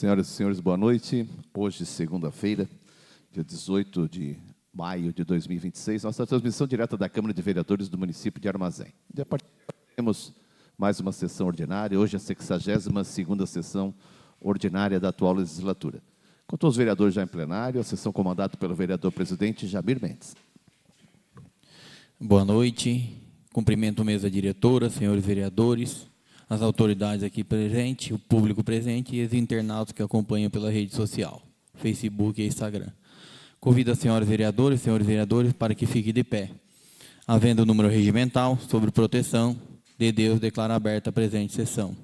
Senhoras e senhores, boa noite. Hoje, segunda-feira, dia 18 de maio de 2026, nossa transmissão direta da Câmara de Vereadores do município de Armazém. Temos mais uma sessão ordinária, hoje a 62ª sessão ordinária da atual legislatura. Com todos os vereadores já em plenário, a sessão comandada pelo vereador-presidente Jamir Mendes. Boa noite, cumprimento a mesa diretora, senhores vereadores, as autoridades aqui presentes, o público presente e os internautas que acompanham pela rede social, Facebook e Instagram. Convido as senhoras vereadoras e senhores vereadores para que fiquem de pé. Havendo o número regimental sobre proteção de Deus, declaro aberta a presente sessão.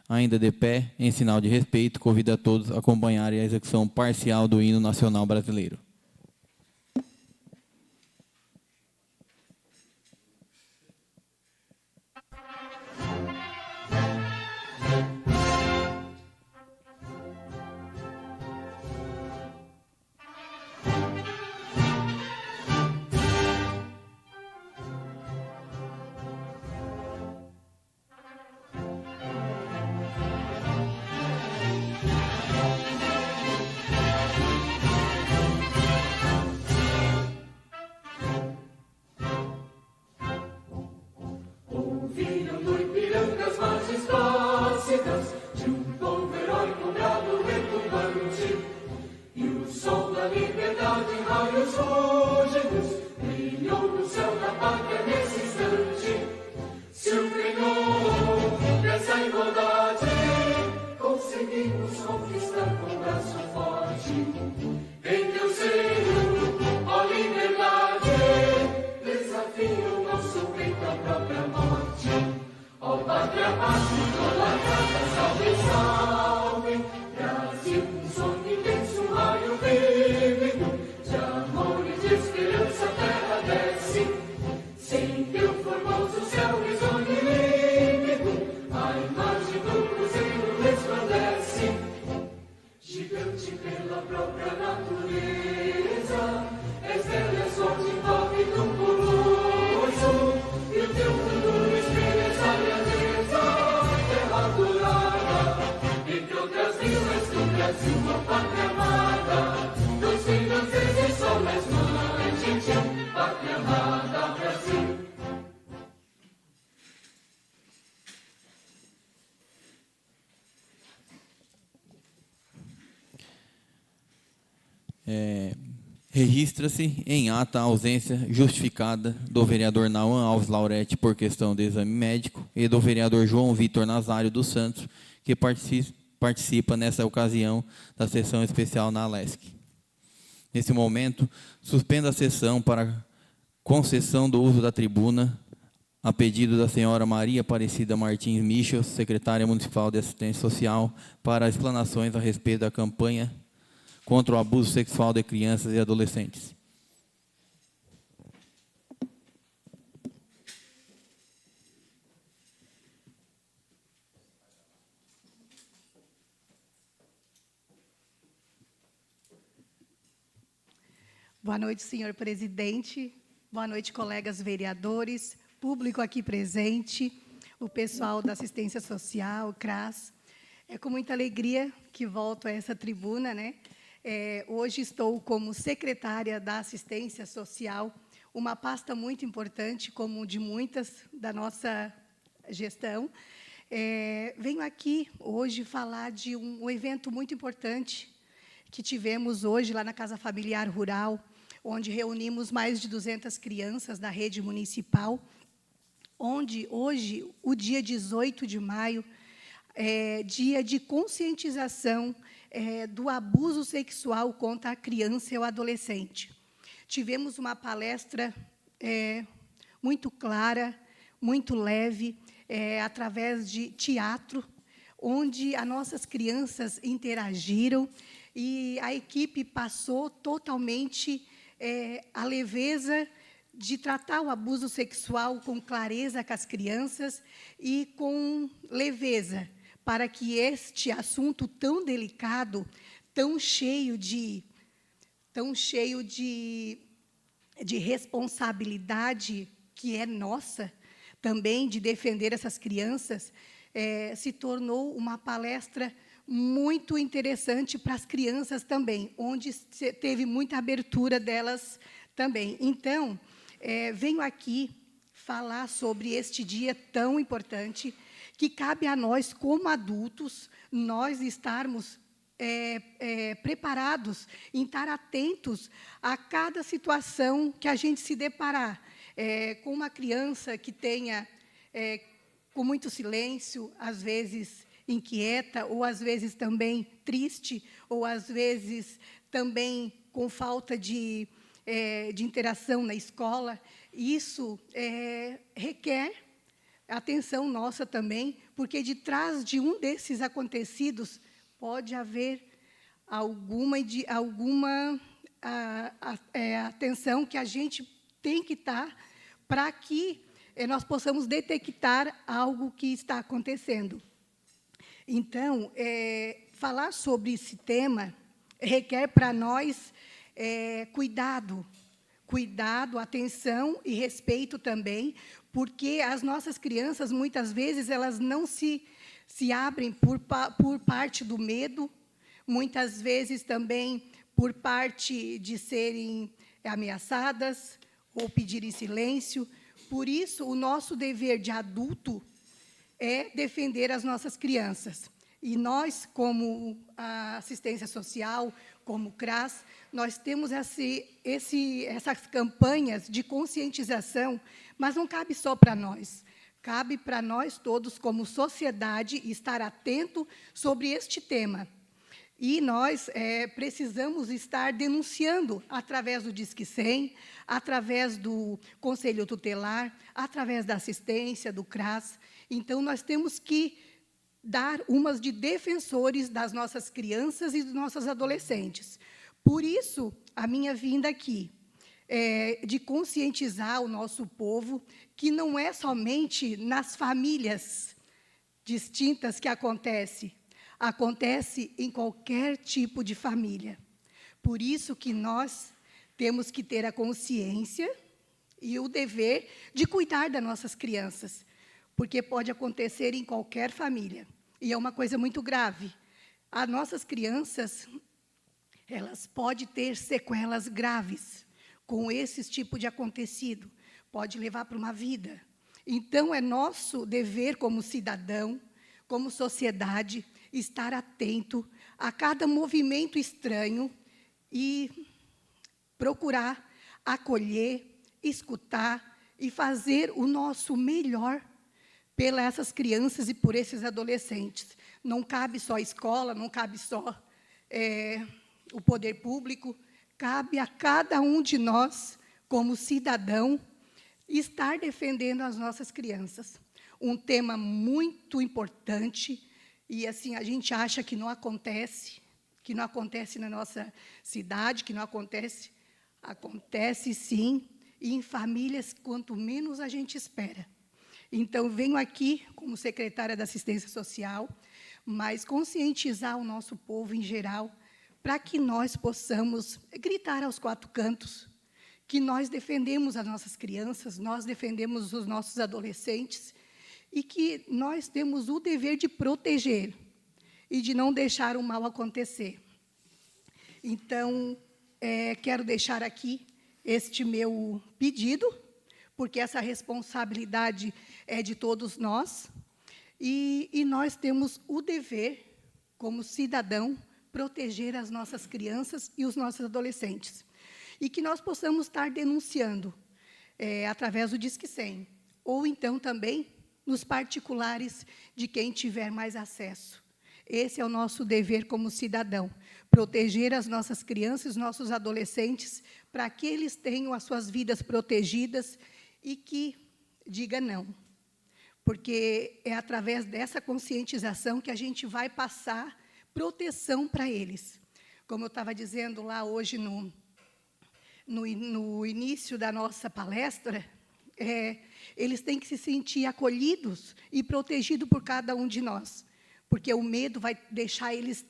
Ainda de pé, em sinal de respeito, convido a todos a acompanharem a execução parcial do hino nacional brasileiro. Registra-se em ata a ausência justificada do vereador Nauan Alves Laurete por questão de exame médico e do vereador João Vitor Nazário dos Santos, que participa nessa ocasião da sessão especial na ALESC. Nesse momento, suspendo a sessão para concessão do uso da tribuna, a pedido da senhora Maria Aparecida Martins Michels, secretária municipal de assistência social, para explanações a respeito da campanha contra o abuso sexual de crianças e adolescentes. Boa noite, senhor presidente. Boa noite, colegas vereadores, público aqui presente, o pessoal da assistência social, o CRAS. É com muita alegria que volto a essa tribuna, né? Hoje estou como secretária da assistência social, uma pasta muito importante, como de muitas da nossa gestão. Venho aqui hoje falar de um evento muito importante que tivemos hoje lá na Casa Familiar Rural, onde reunimos mais de 200 crianças da rede municipal, onde hoje, o dia 18 de maio, é dia de conscientização do abuso sexual contra a criança e o adolescente. Tivemos uma palestra muito clara, muito leve, através de teatro, onde as nossas crianças interagiram e a equipe passou totalmente a leveza de tratar o abuso sexual com clareza com as crianças e com leveza, para que este assunto tão delicado, tão cheio de responsabilidade, que é nossa, também de defender essas crianças, se tornou uma palestra muito interessante para as crianças também, onde teve muita abertura delas também. Então, venho aqui falar sobre este dia tão importante, que cabe a nós, como adultos, nós estarmos preparados, em estar atentos a cada situação que a gente se deparar. Com uma criança que tenha, com muito silêncio, às vezes inquieta, ou às vezes também triste, ou às vezes também com falta de interação na escola, isso requer atenção nossa também, porque de trás de um desses acontecidos pode haver alguma atenção que a gente tem que estar para que nós possamos detectar algo que está acontecendo. Então, falar sobre esse tema requer para nós cuidado, atenção e respeito também, porque as nossas crianças, muitas vezes, elas não se abrem por parte do medo, muitas vezes também por parte de serem ameaçadas ou pedirem silêncio. Por isso, o nosso dever de adulto é defender as nossas crianças. E nós, como a assistência social, como o CRAS, nós temos essas campanhas de conscientização, mas não cabe só para nós. Cabe para nós todos, como sociedade, estar atento sobre este tema. E nós precisamos estar denunciando através do Disque 100, através do Conselho Tutelar, através da assistência, do CRAS. Então, nós temos que dar umas de defensores das nossas crianças e dos nossos adolescentes. Por isso, a minha vinda aqui de conscientizar o nosso povo que não é somente nas famílias distintas que acontece em qualquer tipo de família. Por isso que nós temos que ter a consciência e o dever de cuidar das nossas crianças, porque pode acontecer em qualquer família. E é uma coisa muito grave. As nossas crianças, elas podem ter sequelas graves com esse tipo de acontecido. Pode levar para uma vida. Então, é nosso dever como cidadão, como sociedade, estar atento a cada movimento estranho e procurar acolher, escutar e fazer o nosso melhor pelas essas crianças e por esses adolescentes. Não cabe só a escola, não cabe só o poder público, cabe a cada um de nós, como cidadão, estar defendendo as nossas crianças. Um tema muito importante, e assim a gente acha que não acontece na nossa cidade, que não acontece. Acontece sim, e em famílias quanto menos a gente espera. Então, venho aqui como secretária da Assistência Social, mas conscientizar o nosso povo em geral, para que nós possamos gritar aos quatro cantos que nós defendemos as nossas crianças, nós defendemos os nossos adolescentes, e que nós temos o dever de proteger e de não deixar o mal acontecer. Então, quero deixar aqui este meu pedido, porque essa responsabilidade é de todos nós, e nós temos o dever, como cidadão, proteger as nossas crianças e os nossos adolescentes. E que nós possamos estar denunciando através do Disque 100, ou então também nos particulares de quem tiver mais acesso. Esse é o nosso dever como cidadão, proteger as nossas crianças e os nossos adolescentes para que eles tenham as suas vidas protegidas e que diga não. Porque é através dessa conscientização que a gente vai passar proteção para eles. Como eu estava dizendo lá hoje no início da nossa palestra, eles têm que se sentir acolhidos e protegidos por cada um de nós, porque o medo vai deixar eles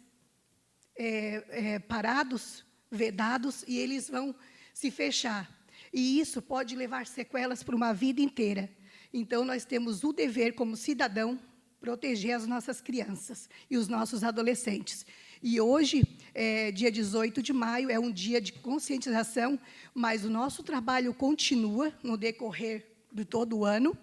parados, vedados, e eles vão se fechar. E isso pode levar sequelas para uma vida inteira. Então, nós temos o dever, como cidadão, proteger as nossas crianças e os nossos adolescentes. E hoje, dia 18 de maio, é um dia de conscientização, mas o nosso trabalho continua no decorrer de todo o ano.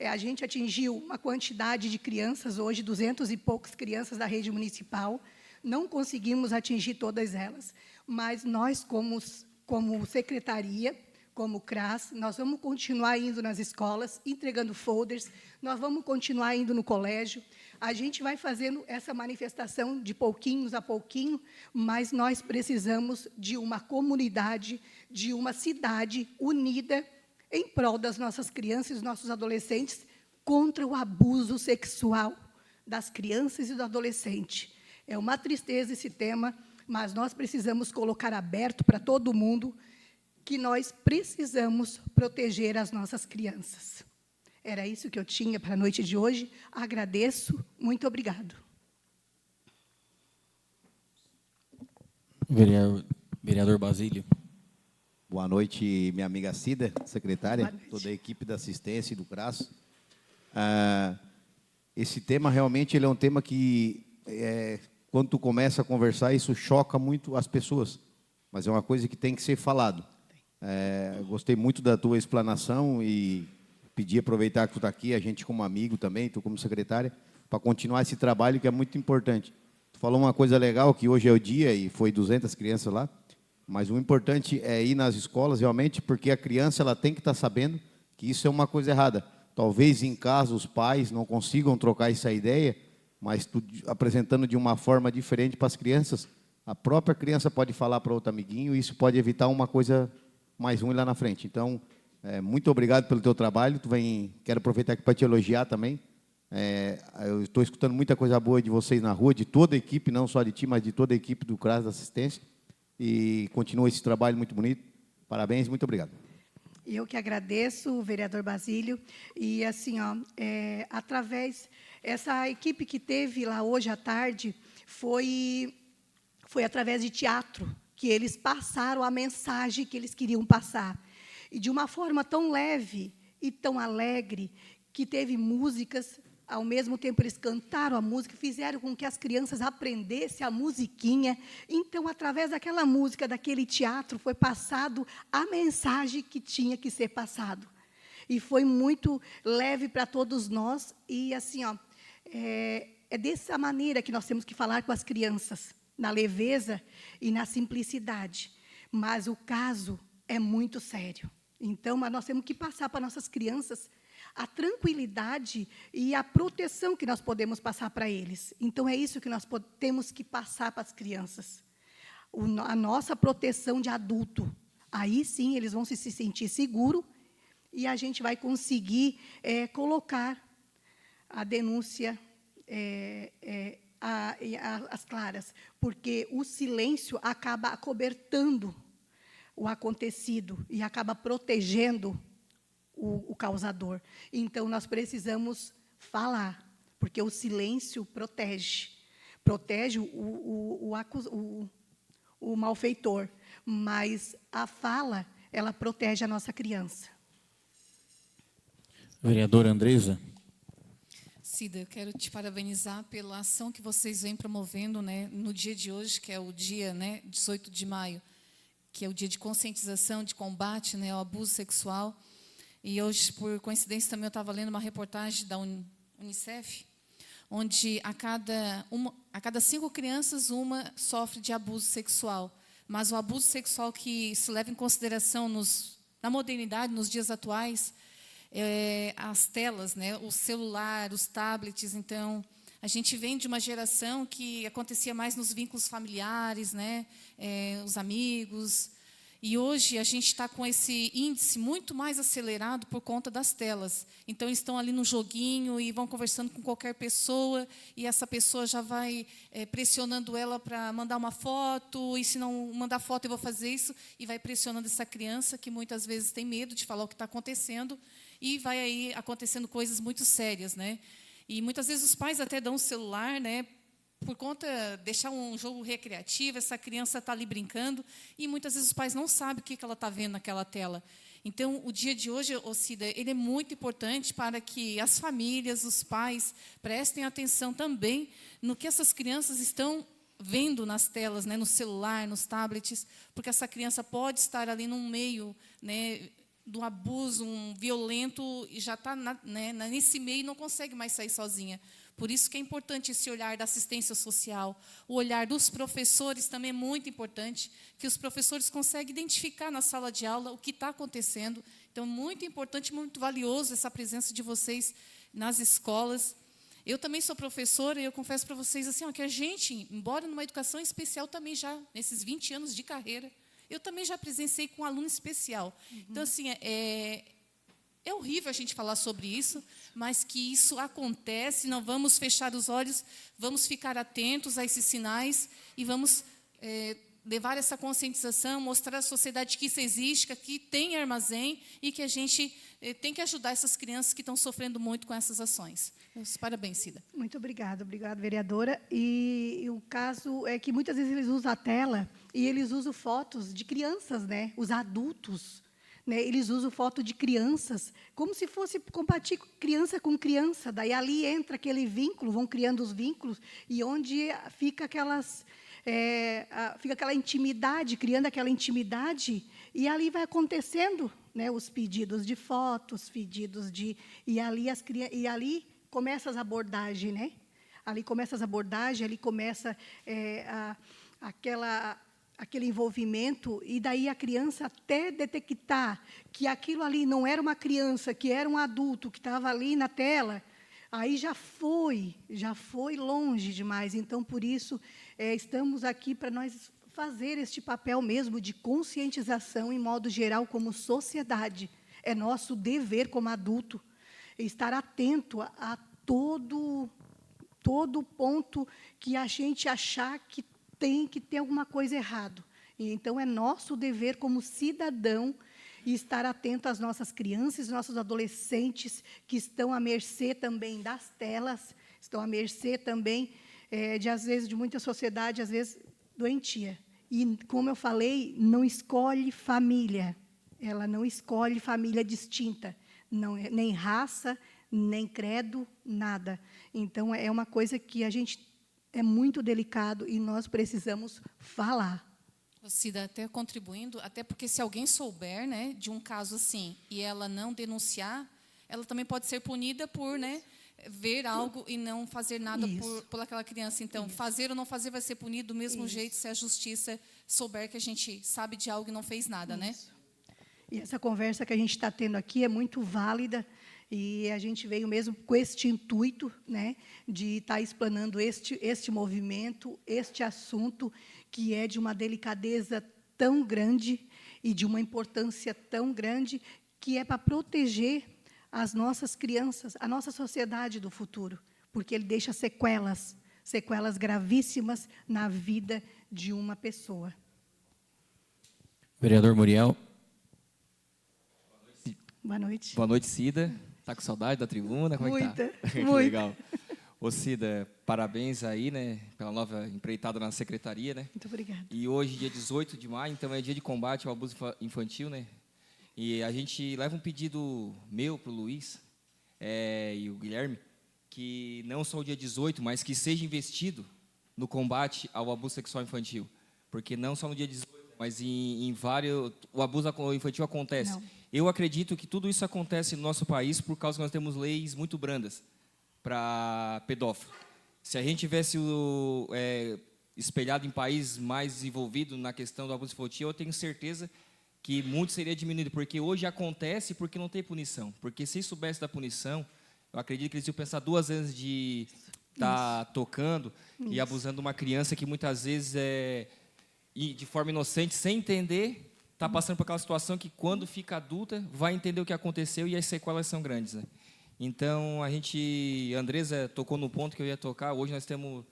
A gente atingiu uma quantidade de crianças, hoje, 200 e poucas crianças da rede municipal. Não conseguimos atingir todas elas, mas nós, como secretaria, como CRAS, nós vamos continuar indo nas escolas, entregando folders, nós vamos continuar indo no colégio. A gente vai fazendo essa manifestação de pouquinhos a pouquinho, mas nós precisamos de uma comunidade, de uma cidade unida em prol das nossas crianças e dos nossos adolescentes contra o abuso sexual das crianças e do adolescente. É uma tristeza esse tema, mas nós precisamos colocar aberto para todo mundo que nós precisamos proteger as nossas crianças. Era isso que eu tinha para a noite de hoje. Agradeço. Muito obrigado. Vereador Basílio. Boa noite, minha amiga Cida, secretária, toda a equipe da assistência e do CRAS. Esse tema, realmente, ele é um tema que, quando tu começa a conversar, isso choca muito as pessoas, mas é uma coisa que tem que ser falado. Gostei muito da tua explanação e pedi aproveitar que tu está aqui, a gente como amigo também, tu como secretária, para continuar esse trabalho que é muito importante. Tu falou uma coisa legal, que hoje é o dia e foi 200 crianças lá, mas o importante é ir nas escolas realmente, porque a criança ela tem que estar sabendo que isso é uma coisa errada. Talvez em casa os pais não consigam trocar essa ideia, mas tu apresentando de uma forma diferente para as crianças, a própria criança pode falar para outro amiguinho e isso pode evitar uma coisa mais ruim lá na frente. Então, muito obrigado pelo teu trabalho. Quero aproveitar aqui para te elogiar também. Eu estou escutando muita coisa boa de vocês na rua, de toda a equipe, não só de ti, mas de toda a equipe do CRAS da assistência. E continua esse trabalho muito bonito. Parabéns, muito obrigado. Eu que agradeço, vereador Basílio. E, assim, essa equipe que teve lá hoje à tarde foi através de teatro que eles passaram a mensagem que eles queriam passar. E de uma forma tão leve e tão alegre, que teve músicas, ao mesmo tempo eles cantaram a música, fizeram com que as crianças aprendessem a musiquinha. Então, através daquela música, daquele teatro, foi passado a mensagem que tinha que ser passado. E foi muito leve para todos nós. E, assim, é dessa maneira que nós temos que falar com as crianças, na leveza e na simplicidade. Mas o caso é muito sério. Então, nós temos que passar para nossas crianças a tranquilidade e a proteção que nós podemos passar para eles. Então, é isso que nós temos que passar para as crianças. A nossa proteção de adulto. Aí, sim, eles vão se sentir seguros e a gente vai conseguir colocar a denúncia às claras, porque o silêncio acaba acobertando o acontecido e acaba protegendo o causador. Então, nós precisamos falar, porque o silêncio protege o malfeitor, mas a fala, ela protege a nossa criança. Vereadora Andresa. Cida, eu quero te parabenizar pela ação que vocês vêm promovendo, né, no dia de hoje, que é o dia, 18 de maio, que é o dia de conscientização, de combate, ao abuso sexual. E hoje, por coincidência, também eu estava lendo uma reportagem da Unicef, onde a cada 5 crianças, uma sofre de abuso sexual. Mas o abuso sexual que se leva em consideração na modernidade, nos dias atuais, as telas, o celular, os tablets. Então, a gente vem de uma geração que acontecia mais nos vínculos familiares, os amigos. E hoje a gente está com esse índice muito mais acelerado por conta das telas. Então, eles estão ali no joguinho e vão conversando com qualquer pessoa, e essa pessoa já vai pressionando ela para mandar uma foto, e se não mandar foto eu vou fazer isso, e vai pressionando essa criança, que muitas vezes tem medo de falar o que está acontecendo, e vai aí acontecendo coisas muito sérias, E muitas vezes os pais até dão o celular, por conta de deixar um jogo recreativo, essa criança está ali brincando, e muitas vezes os pais não sabem o que ela está vendo naquela tela. Então, o dia de hoje, Cida, ele é muito importante para que as famílias, os pais, prestem atenção também no que essas crianças estão vendo nas telas, né, no celular, nos tablets, porque essa criança pode estar ali num meio, né, do abuso, violento, e já está, né, nesse meio e não consegue mais sair sozinha. Por isso que é importante esse olhar da assistência social, o olhar dos professores também é muito importante, que os professores conseguem identificar na sala de aula o que está acontecendo. Então, muito importante, muito valioso essa presença de vocês nas escolas. Eu também sou professora e eu confesso para vocês assim, ó, que a gente, embora numa educação especial também já, nesses 20 anos de carreira, eu também já presenciei com um aluno especial. Então, assim, é horrível a gente falar sobre isso, mas que isso acontece, não vamos fechar os olhos, vamos ficar atentos a esses sinais e vamos levar essa conscientização, mostrar à sociedade que isso existe, que aqui tem armazém e que a gente tem que ajudar essas crianças que estão sofrendo muito com essas ações. Parabéns, Cida. Muito obrigada, vereadora. E o caso é que muitas vezes eles usam a tela e eles usam fotos de crianças, né? Os adultos, né? Eles usam foto de crianças como se fosse compartilhar criança com criança. Daí ali entra aquele vínculo, vão criando os vínculos e onde fica fica aquela intimidade, criando aquela intimidade, e ali vai acontecendo, né, os pedidos de fotos, pedidos de... E ali começa as abordagens, né? Ali começa as abordagens, ali começa aquele envolvimento, e daí a criança até detectar que aquilo ali não era uma criança, que era um adulto que estava ali na tela, aí já foi longe demais. Então, por isso, estamos aqui para nós fazer este papel mesmo de conscientização, em modo geral, como sociedade. É nosso dever como adulto estar atento a todo ponto que a gente achar que tem alguma coisa errado. E, então, é nosso dever como cidadão estar atento às nossas crianças, nossos adolescentes, que estão à mercê também das telas, estão à mercê também, às vezes, de muita sociedade, às vezes, doentia. E, como eu falei, não escolhe família. Ela não escolhe família distinta, não, nem raça, nem credo, nada. Então, é uma coisa que a gente é muito delicado e nós precisamos falar. Cida, até contribuindo, até porque se alguém souber, né, de um caso assim e ela não denunciar, ela também pode ser punida por, né, ver algo e não fazer nada por aquela criança. Então, fazer ou não fazer vai ser punido do mesmo jeito se a justiça souber que a gente sabe de algo e não fez nada, né? E essa conversa que a gente está tendo aqui é muito válida, e a gente veio mesmo com este intuito, né, de estar explanando este movimento, este assunto, que é de uma delicadeza tão grande e de uma importância tão grande, que é para proteger as nossas crianças, a nossa sociedade do futuro, porque ele deixa sequelas gravíssimas na vida de uma pessoa. Vereador Muriel. Boa noite. Boa noite, Cida. Está com saudade da tribuna? Como é que tá? Que Muita. legal. Ô, Cida, parabéns aí, né, pela nova empreitada na secretaria, né? Muito obrigada. E hoje, dia 18 de maio, então é dia de combate ao abuso infantil, né? E a gente leva um pedido meu para o Luiz e o Guilherme, que não só o dia 18, mas que seja investido no combate ao abuso sexual infantil. Porque não só no dia 18, mas em vários... O abuso infantil acontece. Não. Eu acredito que tudo isso acontece no nosso país por causa que nós temos leis muito brandas para pedófilo. Se a gente tivesse espelhado em países mais desenvolvidos na questão do abuso infantil, eu tenho certeza que muito seria diminuído, porque hoje acontece porque não tem punição. Porque se soubesse da punição, eu acredito que eles iam pensar duas vezes de estar tocando e abusando de uma criança que muitas vezes de forma inocente, sem entender, está passando por aquela situação que, quando fica adulta, vai entender o que aconteceu e as sequelas são grandes, né? Então, a Andresa tocou no ponto que eu ia tocar. Hoje nós temos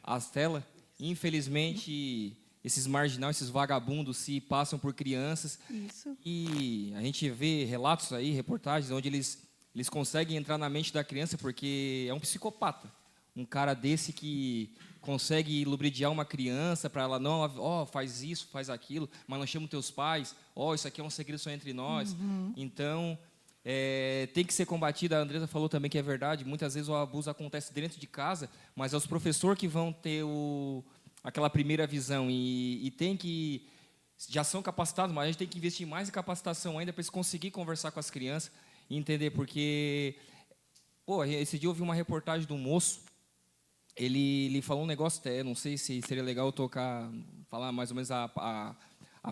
as telas. Infelizmente, esses marginais, esses vagabundos, se passam por crianças. Isso. E a gente vê relatos aí, reportagens, onde eles conseguem entrar na mente da criança, porque é um psicopata. um cara desse que consegue lubridiar uma criança para ela não, ó, faz isso, faz aquilo, mas não chama teus pais, ó, isso aqui é um segredo só entre nós. Então, tem que ser combatido. A Andresa falou também que é verdade, muitas vezes o abuso acontece dentro de casa, mas é os professores que vão ter aquela primeira visão e tem que, já são capacitados, mas a gente tem que investir mais em capacitação ainda para eles conseguirem conversar com as crianças e entender, porque esse dia eu vi uma reportagem de um moço. Ele falou um negócio, até não sei se seria legal eu falar mais ou menos a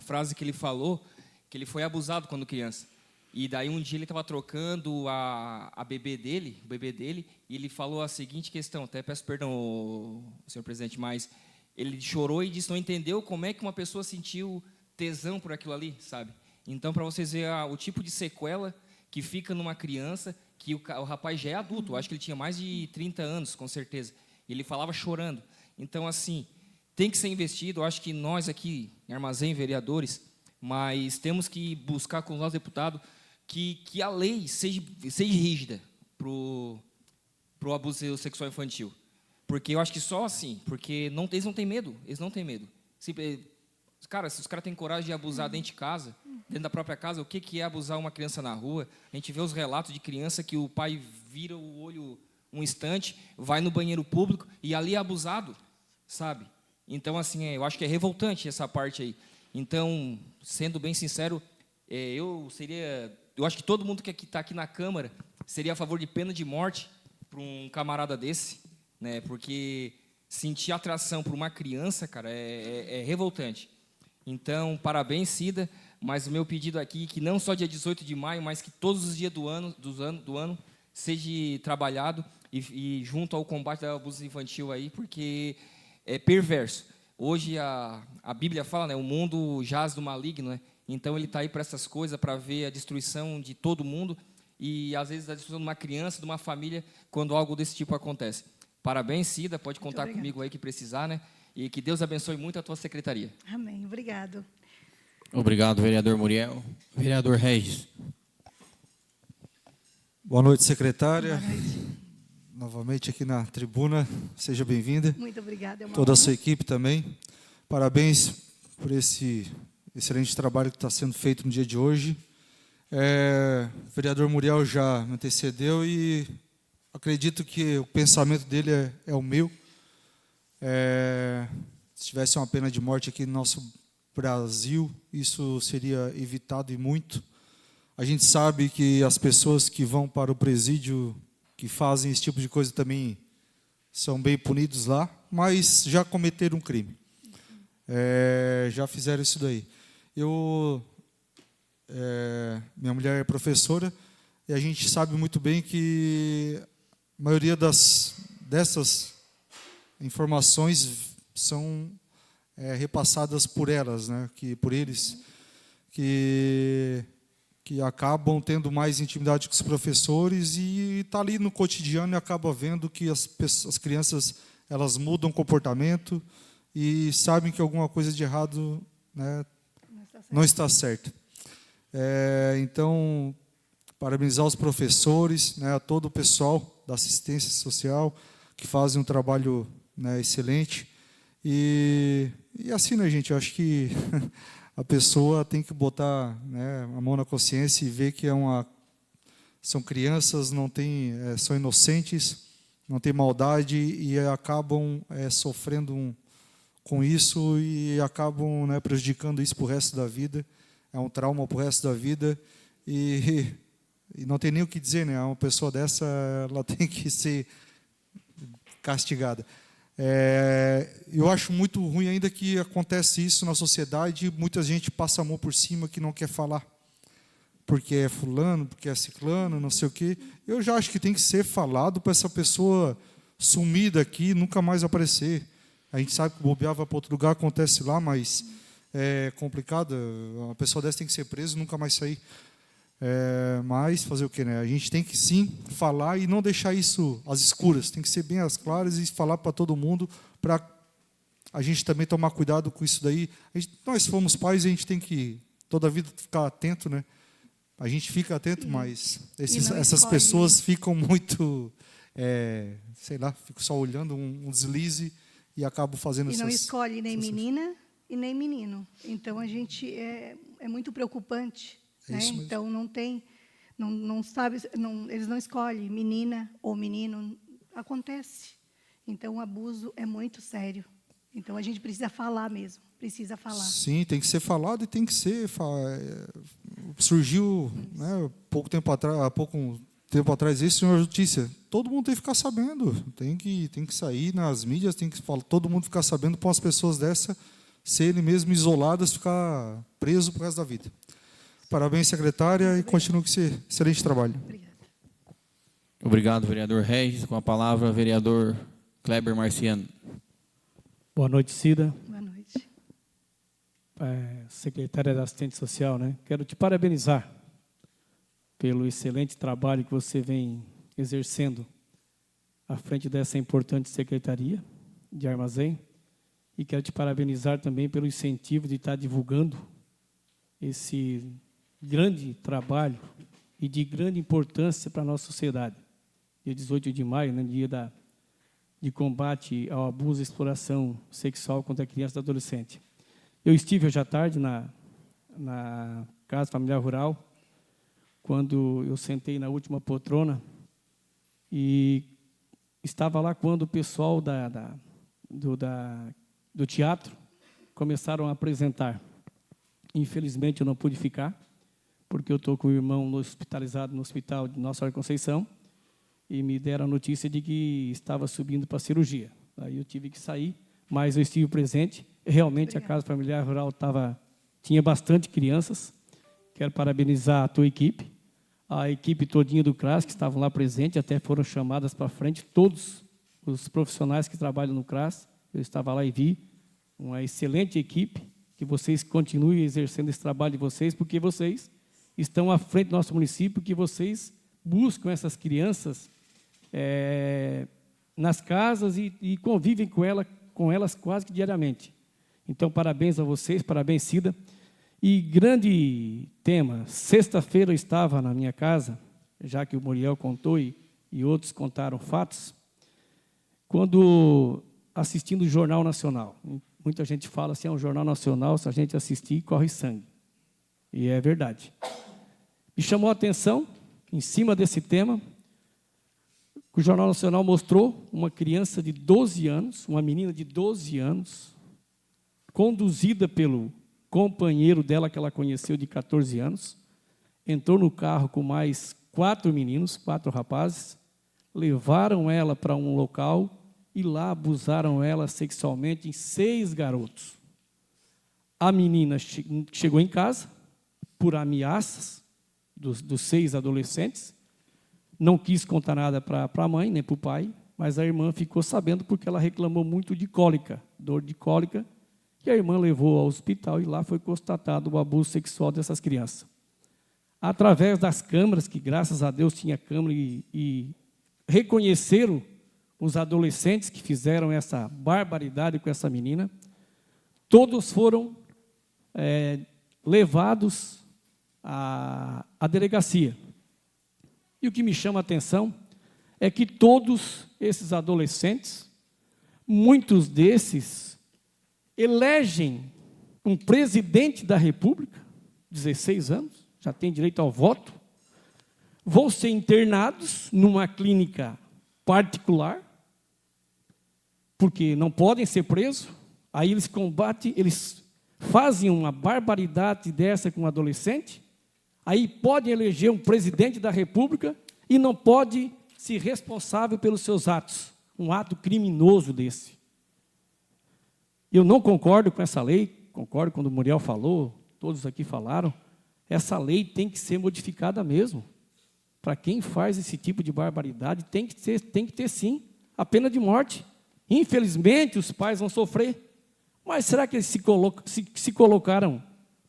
frase que ele falou, que ele foi abusado quando criança. E daí um dia ele estava trocando o bebê dele, e ele falou a seguinte questão, até peço perdão, senhor presidente, mas ele chorou e disse que não entendeu como é que uma pessoa sentiu tesão por aquilo ali, sabe? Então, para vocês verem o tipo de sequela que fica numa criança, que o rapaz já é adulto, eu acho que ele tinha mais de 30 anos, com certeza. Ele falava chorando. Então, assim, tem que ser investido. Eu acho que nós aqui, em Armazém, vereadores, mas temos que buscar com os nossos deputados que a lei seja rígida para o abuso sexual infantil. Porque eu acho que só assim, porque eles não têm medo. Cara, se os caras têm coragem de abusar dentro de casa, dentro da própria casa, o que é abusar uma criança na rua? A gente vê os relatos de criança que o pai vira o olho um instante, vai no banheiro público e ali é abusado, sabe? Então, assim, eu acho que é revoltante essa parte aí. Então, sendo bem sincero, eu acho que todo mundo que está aqui na Câmara seria a favor de pena de morte para um camarada desse, né? Porque sentir atração por uma criança, cara, é revoltante. Então, parabéns, Cida, mas o meu pedido aqui é que não só dia 18 de maio, mas que todos os dias do ano seja trabalhado e junto ao combate ao abuso infantil aí, porque é perverso. Hoje a Bíblia fala, né, o mundo jaz do maligno, né? Então ele está aí para essas coisas, para ver a destruição de todo mundo e às vezes a destruição de uma criança, de uma família, quando algo desse tipo acontece. Parabéns, Cida, pode contar comigo aí que precisar, né? E que Deus abençoe muito a tua secretaria. Amém. Obrigado. Obrigado, vereador Muriel. Vereador Regis. Boa noite, secretária. Boa noite. Novamente aqui na tribuna, seja bem-vinda. Muito obrigada. É uma Toda a honra. sua equipe também. Parabéns por esse excelente trabalho que está sendo feito no dia de hoje. O vereador Muriel já me antecedeu e acredito que o pensamento dele é o meu. Se tivesse uma pena de morte aqui no nosso Brasil, isso seria evitado e muito. A gente sabe que as pessoas que vão para o presídio, que fazem esse tipo de coisa também são bem punidos lá, mas já cometeram um crime. Já fizeram isso daí. Minha mulher é professora e a gente sabe muito bem que a maioria dessas informações são repassadas por elas, né? Por eles, que acabam tendo mais intimidade com os professores e está ali no cotidiano e acaba vendo que as crianças elas mudam comportamento e sabem que alguma coisa de errado, né, não está certo. Então, parabenizar os professores, né, a todo o pessoal da assistência social que fazem um trabalho, né, excelente. E assim, né, gente, eu acho que a pessoa tem que botar, né, a mão na consciência e ver que são crianças, são inocentes, não tem maldade e acabam sofrendo com isso e acabam, né, prejudicando isso para o resto da vida. É um trauma para o resto da vida e não tem nem o que dizer, né? Uma pessoa dessa ela tem que ser castigada. Eu acho muito ruim ainda que acontece isso na sociedade, muita gente passa a mão por cima que não quer falar, porque é fulano, porque é ciclano, não sei o quê. Eu já acho que tem que ser falado para essa pessoa sumir daqui, nunca mais aparecer. A gente sabe que bobear vai para outro lugar, acontece lá, mas é complicado, a pessoa dessa tem que ser presa e nunca mais sair. Mas fazer o quê, né? A gente tem que sim falar e não deixar isso às escuras, tem que ser bem às claras e falar para todo mundo, para a gente também tomar cuidado com isso daí. Nós fomos pais e a gente tem que toda a vida ficar atento, né? A gente fica atento, mas essas pessoas ficam muito sei lá, fico só olhando um deslize e acabo fazendo E não essas... escolhe nem menina e nem menino. Então, a gente é muito preocupante. Né? Isso mesmo. Então, não tem... Não sabe, eles não escolhem menina ou menino. Acontece. Então, o abuso é muito sério. Então, a gente precisa falar mesmo. Precisa falar. Sim, tem que ser falado e tem que ser... Surgiu, né, pouco tempo atrás, esse senhor Justiça. Todo mundo tem que ficar sabendo. Tem que sair nas mídias, tem que falar, todo mundo ficar sabendo para as pessoas dessa serem mesmo isoladas, ficar preso pro resto da vida. Parabéns, secretária, e continue com esse excelente trabalho. Obrigada. Obrigado, vereador Regis. Com a palavra, vereador Kleber Marciano. Boa noite, Cida. Boa noite. Secretária da Assistente Social, né? Quero te parabenizar pelo excelente trabalho que você vem exercendo à frente dessa importante secretaria de armazém. E quero te parabenizar também pelo incentivo de estar divulgando esse grande trabalho e de grande importância para a nossa sociedade. Dia 18 de maio, né, dia de combate ao abuso e exploração sexual contra criança e adolescente. Eu estive hoje à tarde na Casa Familiar Rural, quando eu sentei na última poltrona, e estava lá quando o pessoal do teatro começaram a apresentar. Infelizmente, eu não pude ficar, porque eu estou com o irmão hospitalizado no hospital de Nossa Senhora Conceição, e me deram a notícia de que estava subindo para a cirurgia. Aí eu tive que sair, mas eu estive presente. Realmente, Obrigada. a Casa Familiar Rural tinha bastante crianças. Quero parabenizar a tua equipe, a equipe todinha do CRAS, que estavam lá presentes, até foram chamadas para frente, todos os profissionais que trabalham no CRAS. Eu estava lá e vi uma excelente equipe, que vocês continuem exercendo esse trabalho de vocês, porque vocês estão à frente do nosso município, que vocês buscam essas crianças nas casas e convivem com elas quase que diariamente. Então, parabéns a vocês, parabéns, Cida. E grande tema, sexta-feira eu estava na minha casa, já que o Muriel contou e outros contaram fatos, quando assistindo o Jornal Nacional. Muita gente fala assim, é um Jornal Nacional, se a gente assistir, corre sangue. E é verdade. Me chamou a atenção, em cima desse tema, que o Jornal Nacional mostrou uma criança de 12 anos, uma menina de 12 anos, conduzida pelo companheiro dela, que ela conheceu, de 14 anos, entrou no carro com mais 4 meninos, 4 rapazes, levaram ela para um local e lá abusaram ela sexualmente em 6 garotos. A menina chegou em casa por ameaças dos 6 adolescentes, não quis contar nada para a mãe, nem para o pai, mas a irmã ficou sabendo porque ela reclamou muito de cólica, dor de cólica, e a irmã levou ao hospital e lá foi constatado o abuso sexual dessas crianças. Através das câmeras, que graças a Deus tinha câmera e reconheceram os adolescentes que fizeram essa barbaridade com essa menina, todos foram levados à delegacia. E o que me chama a atenção é que todos esses adolescentes, muitos desses, elegem um presidente da República, 16 anos, já tem direito ao voto, vão ser internados numa clínica particular, porque não podem ser presos, aí eles combatem, eles fazem uma barbaridade dessa com um adolescente, aí podem eleger um presidente da República e não pode ser responsável pelos seus atos, um ato criminoso desse. Eu não concordo com essa lei, concordo quando o Muriel falou, todos aqui falaram, essa lei tem que ser modificada mesmo. Para quem faz esse tipo de barbaridade, tem que ter sim, a pena de morte. Infelizmente, os pais vão sofrer. Mas será que eles se colocaram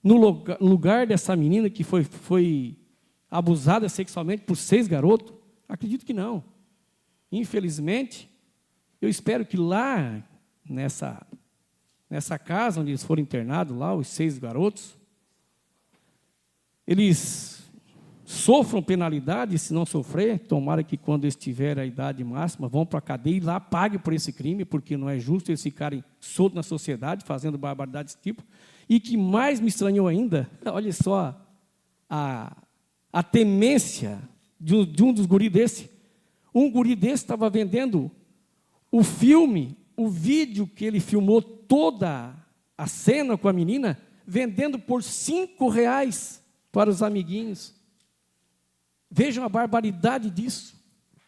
no lugar dessa menina que foi abusada sexualmente por 6 garotos? Acredito que não. Infelizmente, eu espero que lá, nessa casa onde eles foram internados, lá, os 6 garotos, eles sofram penalidade, se não sofrer, tomara que quando estiver a idade máxima, vão para a cadeia e lá paguem por esse crime, porque não é justo eles ficarem soltos na sociedade, fazendo barbaridade desse tipo. E que mais me estranhou ainda, olha só, a temência de um dos guris desse. Um guri desse estava vendendo o filme, o vídeo que ele filmou toda a cena com a menina, vendendo por R$5 para os amiguinhos. Vejam a barbaridade disso.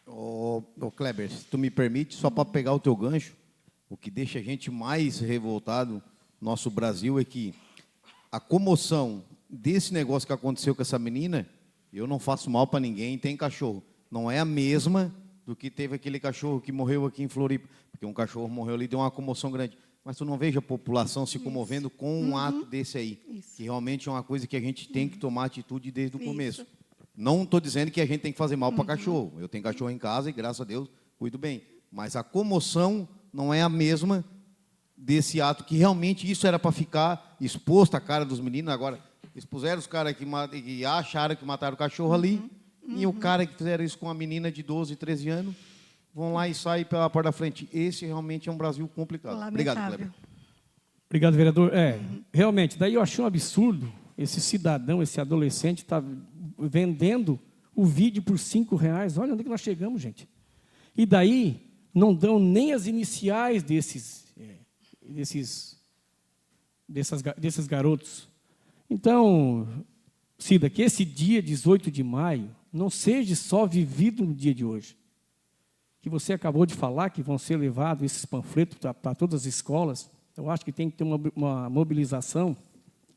Ô Kleber, se tu me permite, só para pegar o teu gancho, o que deixa a gente mais revoltado no nosso Brasil é que a comoção desse negócio que aconteceu com essa menina, eu não faço mal para ninguém, tem cachorro, não é a mesma do que teve aquele cachorro que morreu aqui em Floripa, porque um cachorro morreu ali, deu uma comoção grande. Mas tu não veja a população se comovendo com um ato desse aí, que realmente é uma coisa que a gente tem que tomar atitude desde o começo. Não estou dizendo que a gente tem que fazer mal para cachorro. Eu tenho cachorro em casa e, graças a Deus, cuido bem. Mas a comoção não é a mesma desse ato, que realmente isso era para ficar exposto à cara dos meninos. Agora, expuseram os caras que acharam que mataram o cachorro ali, e o cara que fizeram isso com a menina de 12, 13 anos, vão lá e saem pela porta da frente. Esse realmente é um Brasil complicado. Lamentável. Obrigado, Kleber. Obrigado, vereador. Realmente, daí eu achei um absurdo esse cidadão, esse adolescente, está vendendo o vídeo por R$5. Olha onde que nós chegamos, gente. E daí não dão nem as iniciais desses garotos. Então, Cida, que esse dia 18 de maio não seja só vivido no dia de hoje. Que você acabou de falar que vão ser levados esses panfletos para todas as escolas. Eu acho que tem que ter uma mobilização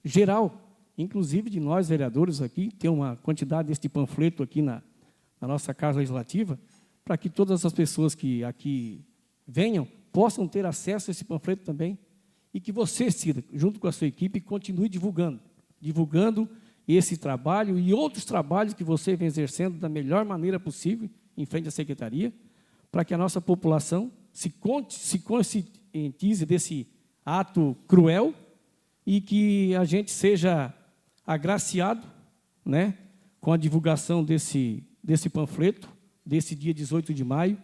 geral, inclusive de nós, vereadores aqui, ter uma quantidade deste panfleto aqui na nossa Casa Legislativa, para que todas as pessoas que aqui venham possam ter acesso a esse panfleto também, e que você, Cida, junto com a sua equipe, continue divulgando esse trabalho e outros trabalhos que você vem exercendo da melhor maneira possível em frente à Secretaria, para que a nossa população se conscientize desse ato cruel e que a gente seja agraciado, né, com a divulgação desse panfleto, desse dia 18 de maio,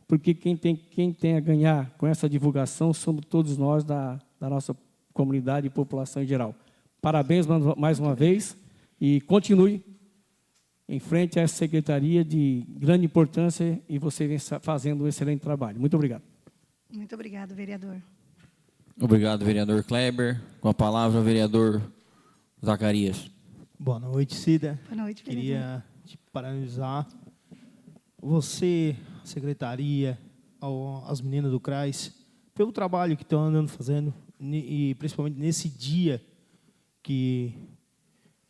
porque quem tem a ganhar com essa divulgação somos todos nós da nossa comunidade e população em geral. Parabéns mais uma vez e continue em frente a essa secretaria de grande importância e você vem fazendo um excelente trabalho. Muito obrigado. Muito obrigado, vereador. Obrigado, vereador Kleber. Com a palavra, o vereador Zacarias. Boa noite, Cida. Boa noite, vereador. Queria te parabenizar. Você, a secretaria, as meninas do CRAS, pelo trabalho que estão andando fazendo, e principalmente nesse dia, que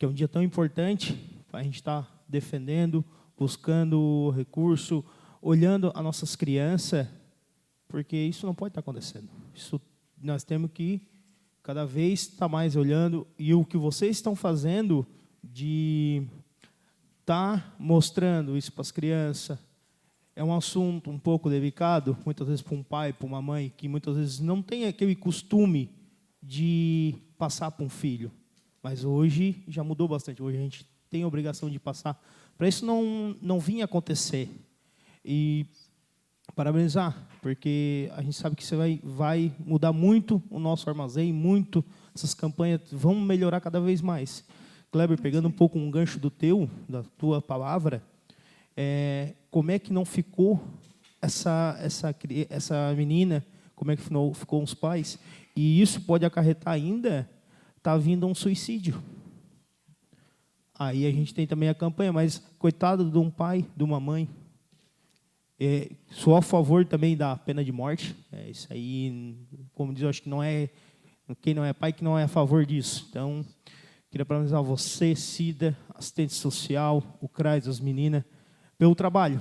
é um dia tão importante, a gente está defendendo, buscando recurso, olhando as nossas crianças, porque isso não pode estar acontecendo. Isso nós temos que cada vez estar mais olhando, e o que vocês estão fazendo de estar mostrando isso para as crianças é um assunto um pouco delicado, muitas vezes para um pai, para uma mãe, que muitas vezes não tem aquele costume de passar para um filho. Mas hoje já mudou bastante. Hoje a gente tem a obrigação de passar. Para isso não vinha acontecer. E parabenizar, porque a gente sabe que você vai mudar muito o nosso armazém, muito essas campanhas vão melhorar cada vez mais. Kleber, pegando um pouco um gancho da tua palavra, como é que não ficou essa menina, como é que ficou os pais? E isso pode acarretar ainda, está vindo um suicídio. Aí a gente tem também a campanha, mas coitado de um pai, de uma mãe. Sou a favor também da pena de morte. Isso aí, como diz, eu acho que não é quem não é pai que não é a favor disso. Então, queria parabenizar você, Cida, assistente social, o CRAS, as meninas, pelo trabalho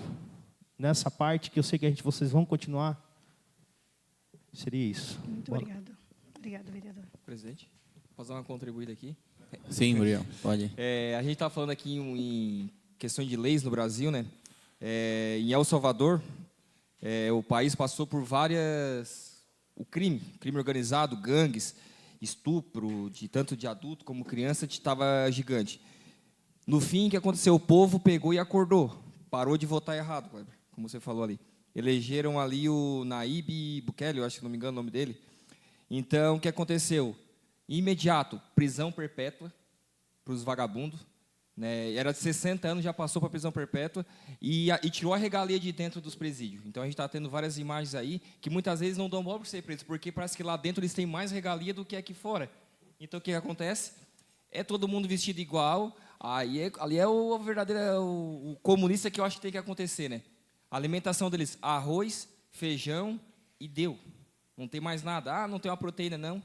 nessa parte, que eu sei que vocês vão continuar. Seria isso. Muito obrigado. Obrigado, vereador. Presidente, posso dar uma contribuída aqui? Sim, Muriel, pode. A gente está falando aqui em questões de leis no Brasil, né? Em El Salvador, o país passou por o crime organizado, gangues, estupro, tanto de adulto como criança, estava gigante. No fim, o que aconteceu? O povo pegou e acordou. Parou de votar errado, Kleber, como você falou ali. Elegeram ali o Nayib Bukele, eu acho que não me engano o nome dele. Então, o que aconteceu? Imediato, prisão perpétua para os vagabundos. Né? Era de 60 anos, já passou para prisão perpétua e tirou a regalia de dentro dos presídios. Então, a gente está tendo várias imagens aí que muitas vezes não dão bola para ser preso, porque parece que lá dentro eles têm mais regalia do que aqui fora. Então, o que acontece? É todo mundo vestido igual. Ali é o verdadeiro o comunista que eu acho que tem que acontecer, né? A alimentação deles, arroz, feijão e deu. Não tem mais nada. Não tem uma proteína, não.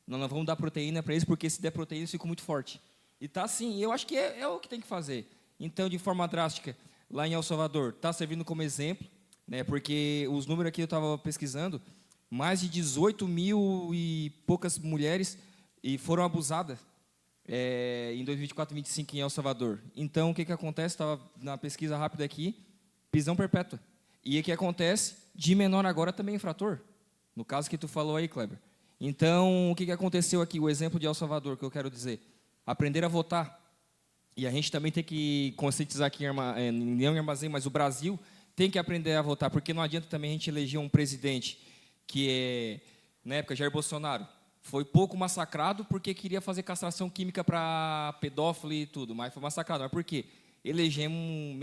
Não vamos dar proteína para eles, porque se der proteína, eles ficam muito fortes. E tá assim, eu acho que é o que tem que fazer. Então, de forma drástica, lá em El Salvador, está servindo como exemplo, né? Porque os números aqui eu estava pesquisando, mais de 18 mil e poucas mulheres foram abusadas em 2024 e 2025 em El Salvador. Então, o que acontece? Estava na pesquisa rápida aqui, prisão perpétua. E o que acontece? De menor agora também infrator. No caso que tu falou aí, Kleber. Então, o que aconteceu aqui? O exemplo de El Salvador, que eu quero dizer. Aprender a votar. E a gente também tem que conscientizar aqui em Armazém, mas o Brasil tem que aprender a votar, porque não adianta também a gente eleger um presidente que na época, Jair Bolsonaro, foi pouco massacrado porque queria fazer castração química para pedófilo e tudo, mas foi massacrado. Mas por quê? Elegemos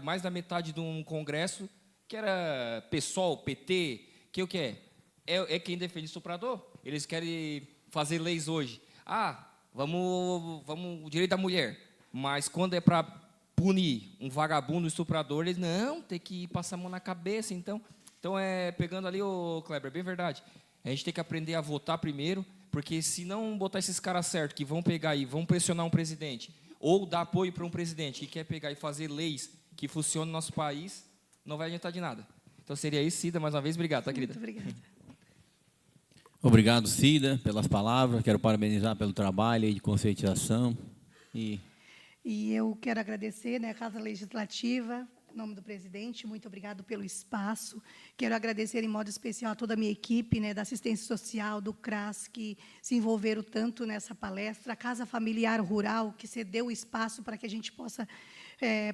mais da metade de um congresso que era PSOL, PT, que o que é? É quem defende estuprador. Eles querem fazer leis hoje. Vamos o direito da mulher. Mas quando é para punir um vagabundo, um estuprador, eles não, tem que passar a mão na cabeça. Então pegando ali, Kleber, bem verdade. A gente tem que aprender a votar primeiro, porque se não botar esses caras certos que vão pegar e vão pressionar um presidente, ou dar apoio para um presidente que quer pegar e fazer leis que funcionem no nosso país, não vai adiantar de nada. Então seria isso, Cida, mais uma vez, obrigado, tá, querida? Muito obrigada. Obrigado, Cida, pelas palavras. Quero parabenizar pelo trabalho aí de conscientização. E eu quero agradecer, né, a Casa Legislativa, em nome do presidente, muito obrigado pelo espaço. Quero agradecer em modo especial a toda a minha equipe, né, da assistência social, do CRAS, que se envolveram tanto nessa palestra, a Casa Familiar Rural, que cedeu o espaço para que a gente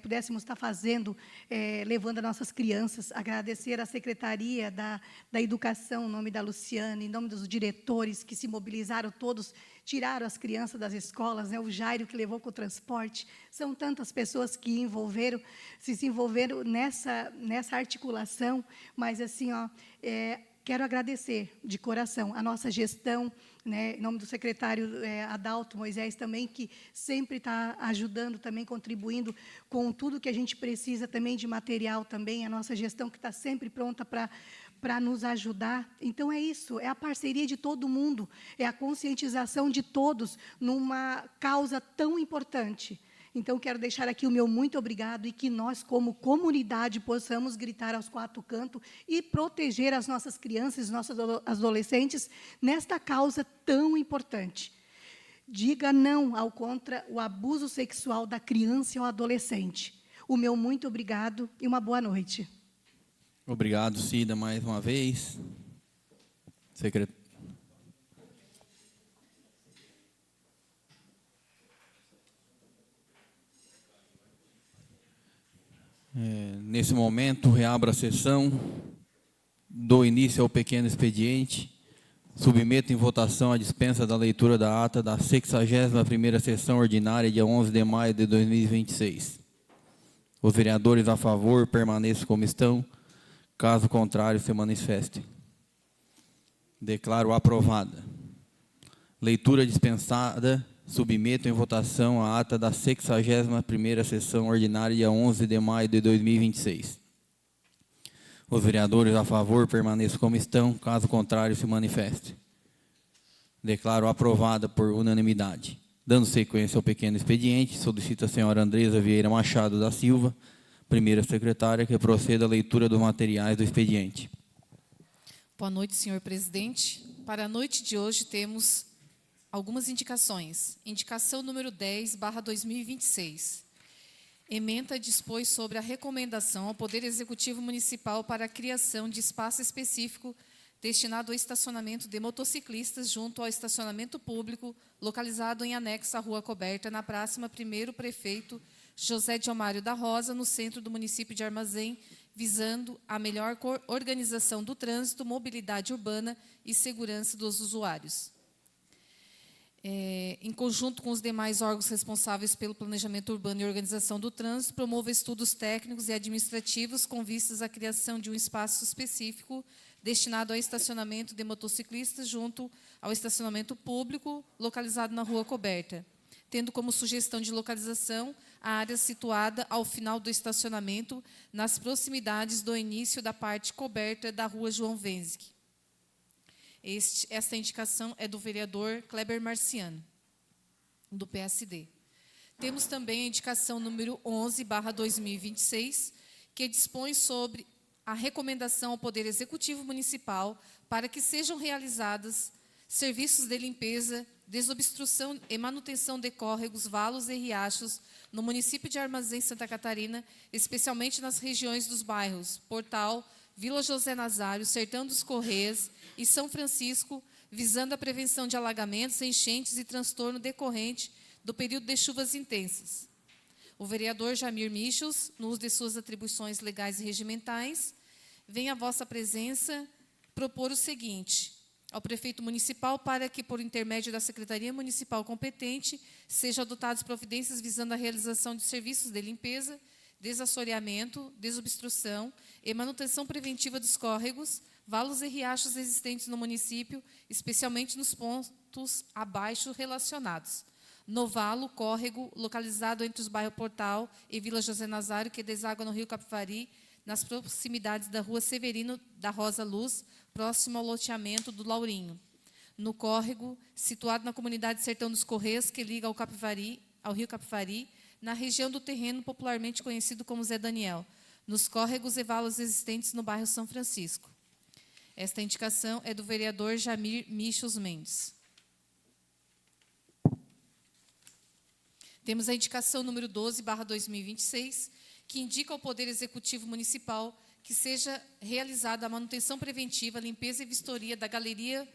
pudéssemos estar fazendo, levando as nossas crianças. Agradecer à Secretaria da Educação, em nome da Luciane, em nome dos diretores que se mobilizaram todos, tiraram as crianças das escolas, né, o Jairo que levou com o transporte. São tantas pessoas que se envolveram nessa articulação, mas assim, quero agradecer de coração a nossa gestão, né, em nome do secretário Adalto Moisés também, que sempre está ajudando, também contribuindo com tudo que a gente precisa também de material também, a nossa gestão que está sempre pronta para nos ajudar. Então, é isso, é a parceria de todo mundo, é a conscientização de todos numa causa tão importante. Então, quero deixar aqui o meu muito obrigado e que nós, como comunidade, possamos gritar aos quatro cantos e proteger as nossas crianças, os nossos adolescentes, nesta causa tão importante. Diga não contra o abuso sexual da criança e ao adolescente. O meu muito obrigado e uma boa noite. Obrigado, Cida, mais uma vez. Nesse momento, reabro a sessão, dou início ao pequeno expediente, submeto em votação a dispensa da leitura da ata da 61ª sessão ordinária, dia 11 de maio de 2026. Os vereadores a favor permaneçam como estão. Caso contrário, se manifestem. Declaro aprovada. Leitura dispensada. Submeto em votação a ata da 61ª sessão ordinária, dia 11 de maio de 2026. Os vereadores a favor permaneçam como estão. Caso contrário, se manifestem. Declaro aprovada por unanimidade. Dando sequência ao pequeno expediente, solicito a senhora Andresa Vieira Machado da Silva, primeira secretária, que proceda à leitura dos materiais do expediente. Boa noite, senhor presidente. Para a noite de hoje, temos algumas indicações. Indicação número 10/2026. Ementa dispôs sobre a recomendação ao Poder Executivo Municipal para a criação de espaço específico destinado ao estacionamento de motociclistas junto ao estacionamento público, localizado em anexo à Rua Coberta, na Praça 1º Prefeito José Diomário da Rosa, no centro do município de Armazém, visando a melhor organização do trânsito, mobilidade urbana e segurança dos usuários. Em conjunto com os demais órgãos responsáveis pelo planejamento urbano e organização do trânsito, promova estudos técnicos e administrativos com vistas à criação de um espaço específico destinado ao estacionamento de motociclistas junto ao estacionamento público, localizado na Rua Coberta, tendo como sugestão de localização a área situada ao final do estacionamento, nas proximidades do início da parte coberta da Rua João Wenzig. Esta indicação é do vereador Kleber Marciano, do PSD. Temos também a indicação número 11/2026, que dispõe sobre a recomendação ao Poder Executivo Municipal para que sejam realizados serviços de limpeza, desobstrução e manutenção de córregos, valos e riachos no município de Armazém, Santa Catarina, especialmente nas regiões dos bairros Portal, Vila José Nazário, Sertão dos Correias e São Francisco, visando a prevenção de alagamentos, enchentes e transtorno decorrente do período de chuvas intensas. O vereador Jamir Michels, no uso de suas atribuições legais e regimentais, vem à vossa presença propor o seguinte: ao prefeito municipal para que, por intermédio da Secretaria Municipal competente, sejam adotadas providências visando a realização de serviços de limpeza, desassoreamento, desobstrução e manutenção preventiva dos córregos, valos e riachos existentes no município, especialmente nos pontos abaixo relacionados. No valo, córrego, localizado entre os bairros Portal e Vila José Nazário, que deságua no rio Capivari, nas proximidades da Rua Severino da Rosa Luz, próximo ao loteamento do Laurinho. No córrego, situado na comunidade Sertão dos Correias, que liga ao rio Capivari, na região do terreno popularmente conhecido como Zé Daniel, nos córregos e valos existentes no bairro São Francisco. Esta indicação é do vereador Jamir Michels Mendes. Temos a indicação número 12/2026, que indica ao Poder Executivo Municipal que seja realizada a manutenção preventiva, limpeza e vistoria da galeria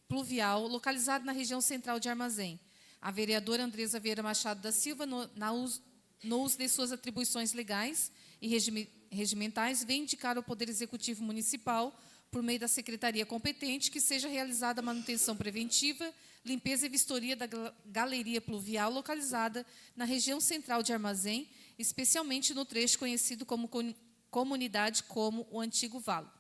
pluvial localizada na região central de Armazém. A vereadora Andresa Vieira Machado da Silva, no uso de suas atribuições legais e regimentais, vem indicar ao Poder Executivo Municipal, por meio da secretaria competente, que seja realizada a manutenção preventiva, limpeza e vistoria da galeria pluvial localizada na região central de Armazém, especialmente no trecho conhecido como comunidade como o Antigo Valo.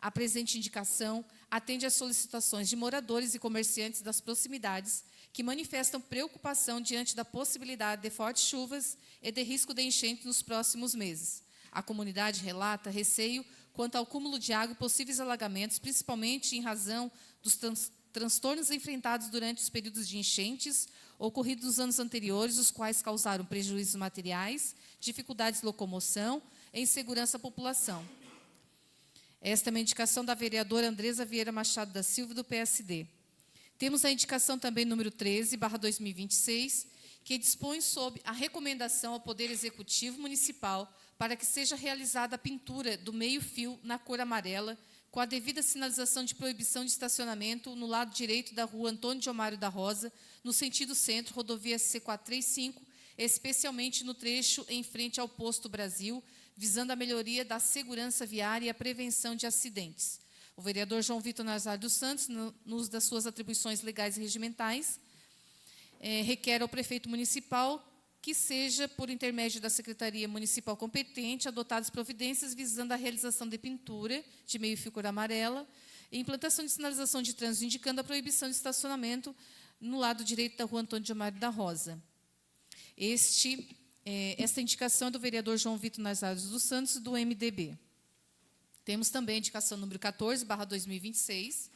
A presente indicação atende às solicitações de moradores e comerciantes das proximidades que manifestam preocupação diante da possibilidade de fortes chuvas e de risco de enchente nos próximos meses. A comunidade relata receio quanto ao cúmulo de água e possíveis alagamentos, principalmente em razão dos transtornos enfrentados durante os períodos de enchentes ocorridos nos anos anteriores, os quais causaram prejuízos materiais, dificuldades de locomoção e insegurança à população. Esta é uma indicação da vereadora Andresa Vieira Machado da Silva, do PSD. Temos a indicação também número 13/2026, que dispõe sobre a recomendação ao Poder Executivo Municipal para que seja realizada a pintura do meio-fio na cor amarela, com a devida sinalização de proibição de estacionamento no lado direito da Rua Antônio Diomário da Rosa, no sentido centro, rodovia SC435, especialmente no trecho em frente ao Posto Brasil, visando a melhoria da segurança viária e a prevenção de acidentes. O vereador João Vitor Nazário dos Santos, no uso das suas atribuições legais e regimentais, requer ao prefeito municipal que seja, por intermédio da Secretaria Municipal competente, adotadas providências visando a realização de pintura de meio-fio cor amarela e implantação de sinalização de trânsito, indicando a proibição de estacionamento no lado direito da Rua Antônio Diomário da Rosa. Esta indicação é do vereador João Vitor Nazário dos Santos, do MDB. Temos também a indicação número 14/2026,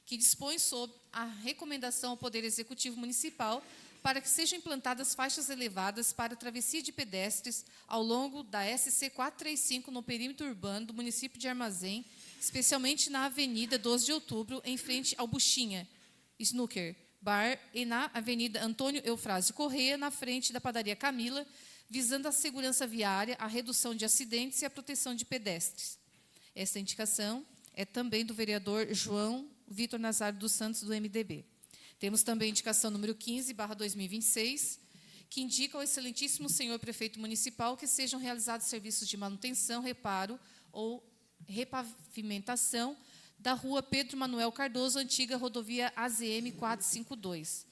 que dispõe sobre a recomendação ao Poder Executivo Municipal para que sejam implantadas faixas elevadas para a travessia de pedestres ao longo da SC 435 no perímetro urbano do município de Armazém, especialmente na Avenida 12 de Outubro, em frente ao Buchinha Snooker Bar, e na Avenida Antônio Eufrásio Corrêa, na frente da Padaria Camila, visando a segurança viária, a redução de acidentes e a proteção de pedestres. Esta indicação é também do vereador João Vitor Nazário dos Santos, do MDB. Temos também a indicação número 15/2026, que indica ao excelentíssimo senhor prefeito municipal que sejam realizados serviços de manutenção, reparo ou repavimentação da rua Pedro Manuel Cardoso, antiga rodovia AZM 452.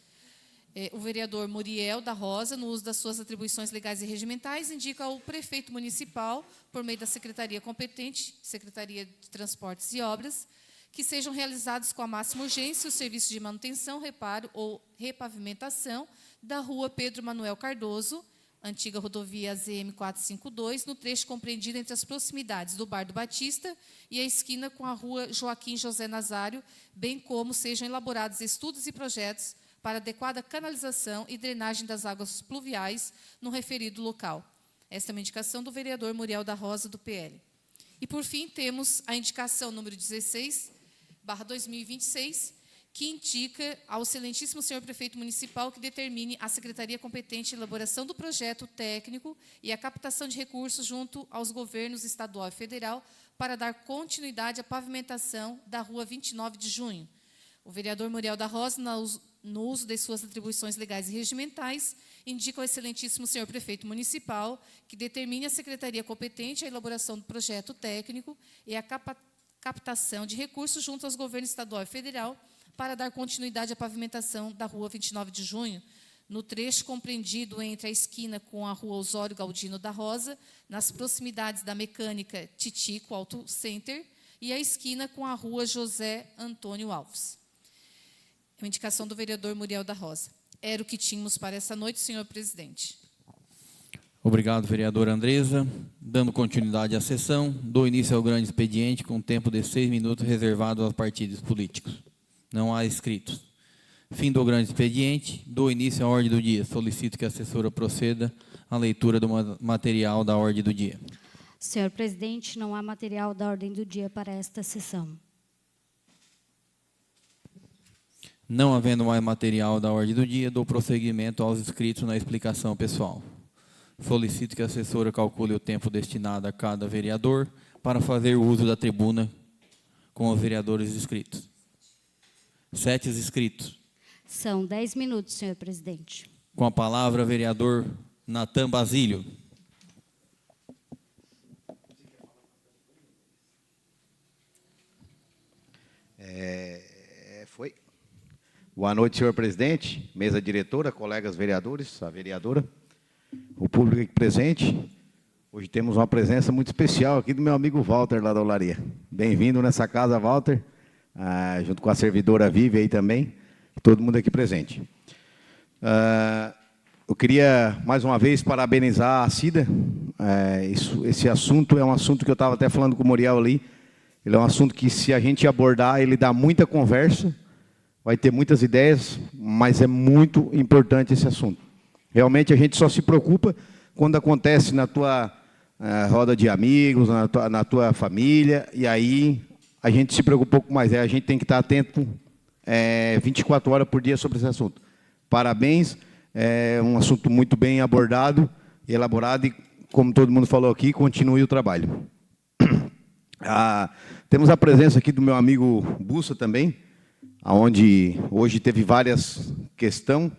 O vereador Muriel da Rosa, no uso das suas atribuições legais e regimentais, indica ao prefeito municipal, por meio da secretaria competente, Secretaria de Transportes e Obras, que sejam realizados com a máxima urgência os serviços de manutenção, reparo ou repavimentação da rua Pedro Manuel Cardoso, antiga rodovia AZM 452, no trecho compreendido entre as proximidades do Bar do Batista e a esquina com a rua Joaquim José Nazário, bem como sejam elaborados estudos e projetos para adequada canalização e drenagem das águas pluviais no referido local. Esta é uma indicação do vereador Muriel da Rosa, do PL. E, por fim, temos a indicação número 16/2026, que indica ao excelentíssimo senhor prefeito municipal que determine a secretaria competente a elaboração do projeto técnico e a captação de recursos junto aos governos estadual e federal para dar continuidade à pavimentação da rua 29 de junho. O vereador Muriel da Rosa, no uso de suas atribuições legais e regimentais, indica ao excelentíssimo senhor prefeito municipal que determine a secretaria competente a elaboração do projeto técnico e a captação de recursos junto aos governos estadual e federal para dar continuidade à pavimentação da rua 29 de junho, no trecho compreendido entre a esquina com a rua Osório Galdino da Rosa, nas proximidades da mecânica Titico Auto Center, e a esquina com a rua José Antônio Alves. É uma indicação do vereador Muriel da Rosa. Era o que tínhamos para essa noite, senhor presidente. Obrigado, vereadora Andresa. Dando continuidade à sessão, dou início ao grande expediente com tempo de 6 minutos reservado aos partidos políticos. Não há inscritos. Fim do grande expediente, dou início à ordem do dia. Solicito que a assessora proceda à leitura do material da ordem do dia. Senhor presidente, não há material da ordem do dia para esta sessão. Não havendo mais material da ordem do dia, dou prosseguimento aos inscritos na explicação pessoal. Solicito que a assessora calcule o tempo destinado a cada vereador para fazer uso da tribuna com os vereadores inscritos. 7 inscritos. São 10 minutos, senhor presidente. Com a palavra, vereador Natan Basílio. Foi. Boa noite, senhor presidente, mesa diretora, colegas vereadores, a vereadora, o público aqui presente. Hoje temos uma presença muito especial aqui do meu amigo Walter, lá da Olaria. Bem-vindo nessa casa, Walter, junto com a servidora Vivi aí também, todo mundo aqui presente. Eu queria, mais uma vez, parabenizar a Cida. Esse assunto é um assunto que eu estava até falando com o Muriel ali. Ele é um assunto que, se a gente abordar, ele dá muita conversa, vai ter muitas ideias, mas é muito importante esse assunto. Realmente, a gente só se preocupa quando acontece na tua roda de amigos, na tua família, e aí a gente se preocupa um pouco mais. A gente tem que estar atento 24 horas por dia sobre esse assunto. Parabéns, é um assunto muito bem abordado e elaborado, e, como todo mundo falou aqui, continue o trabalho. Temos a presença aqui do meu amigo Bussa também, onde hoje teve várias questões,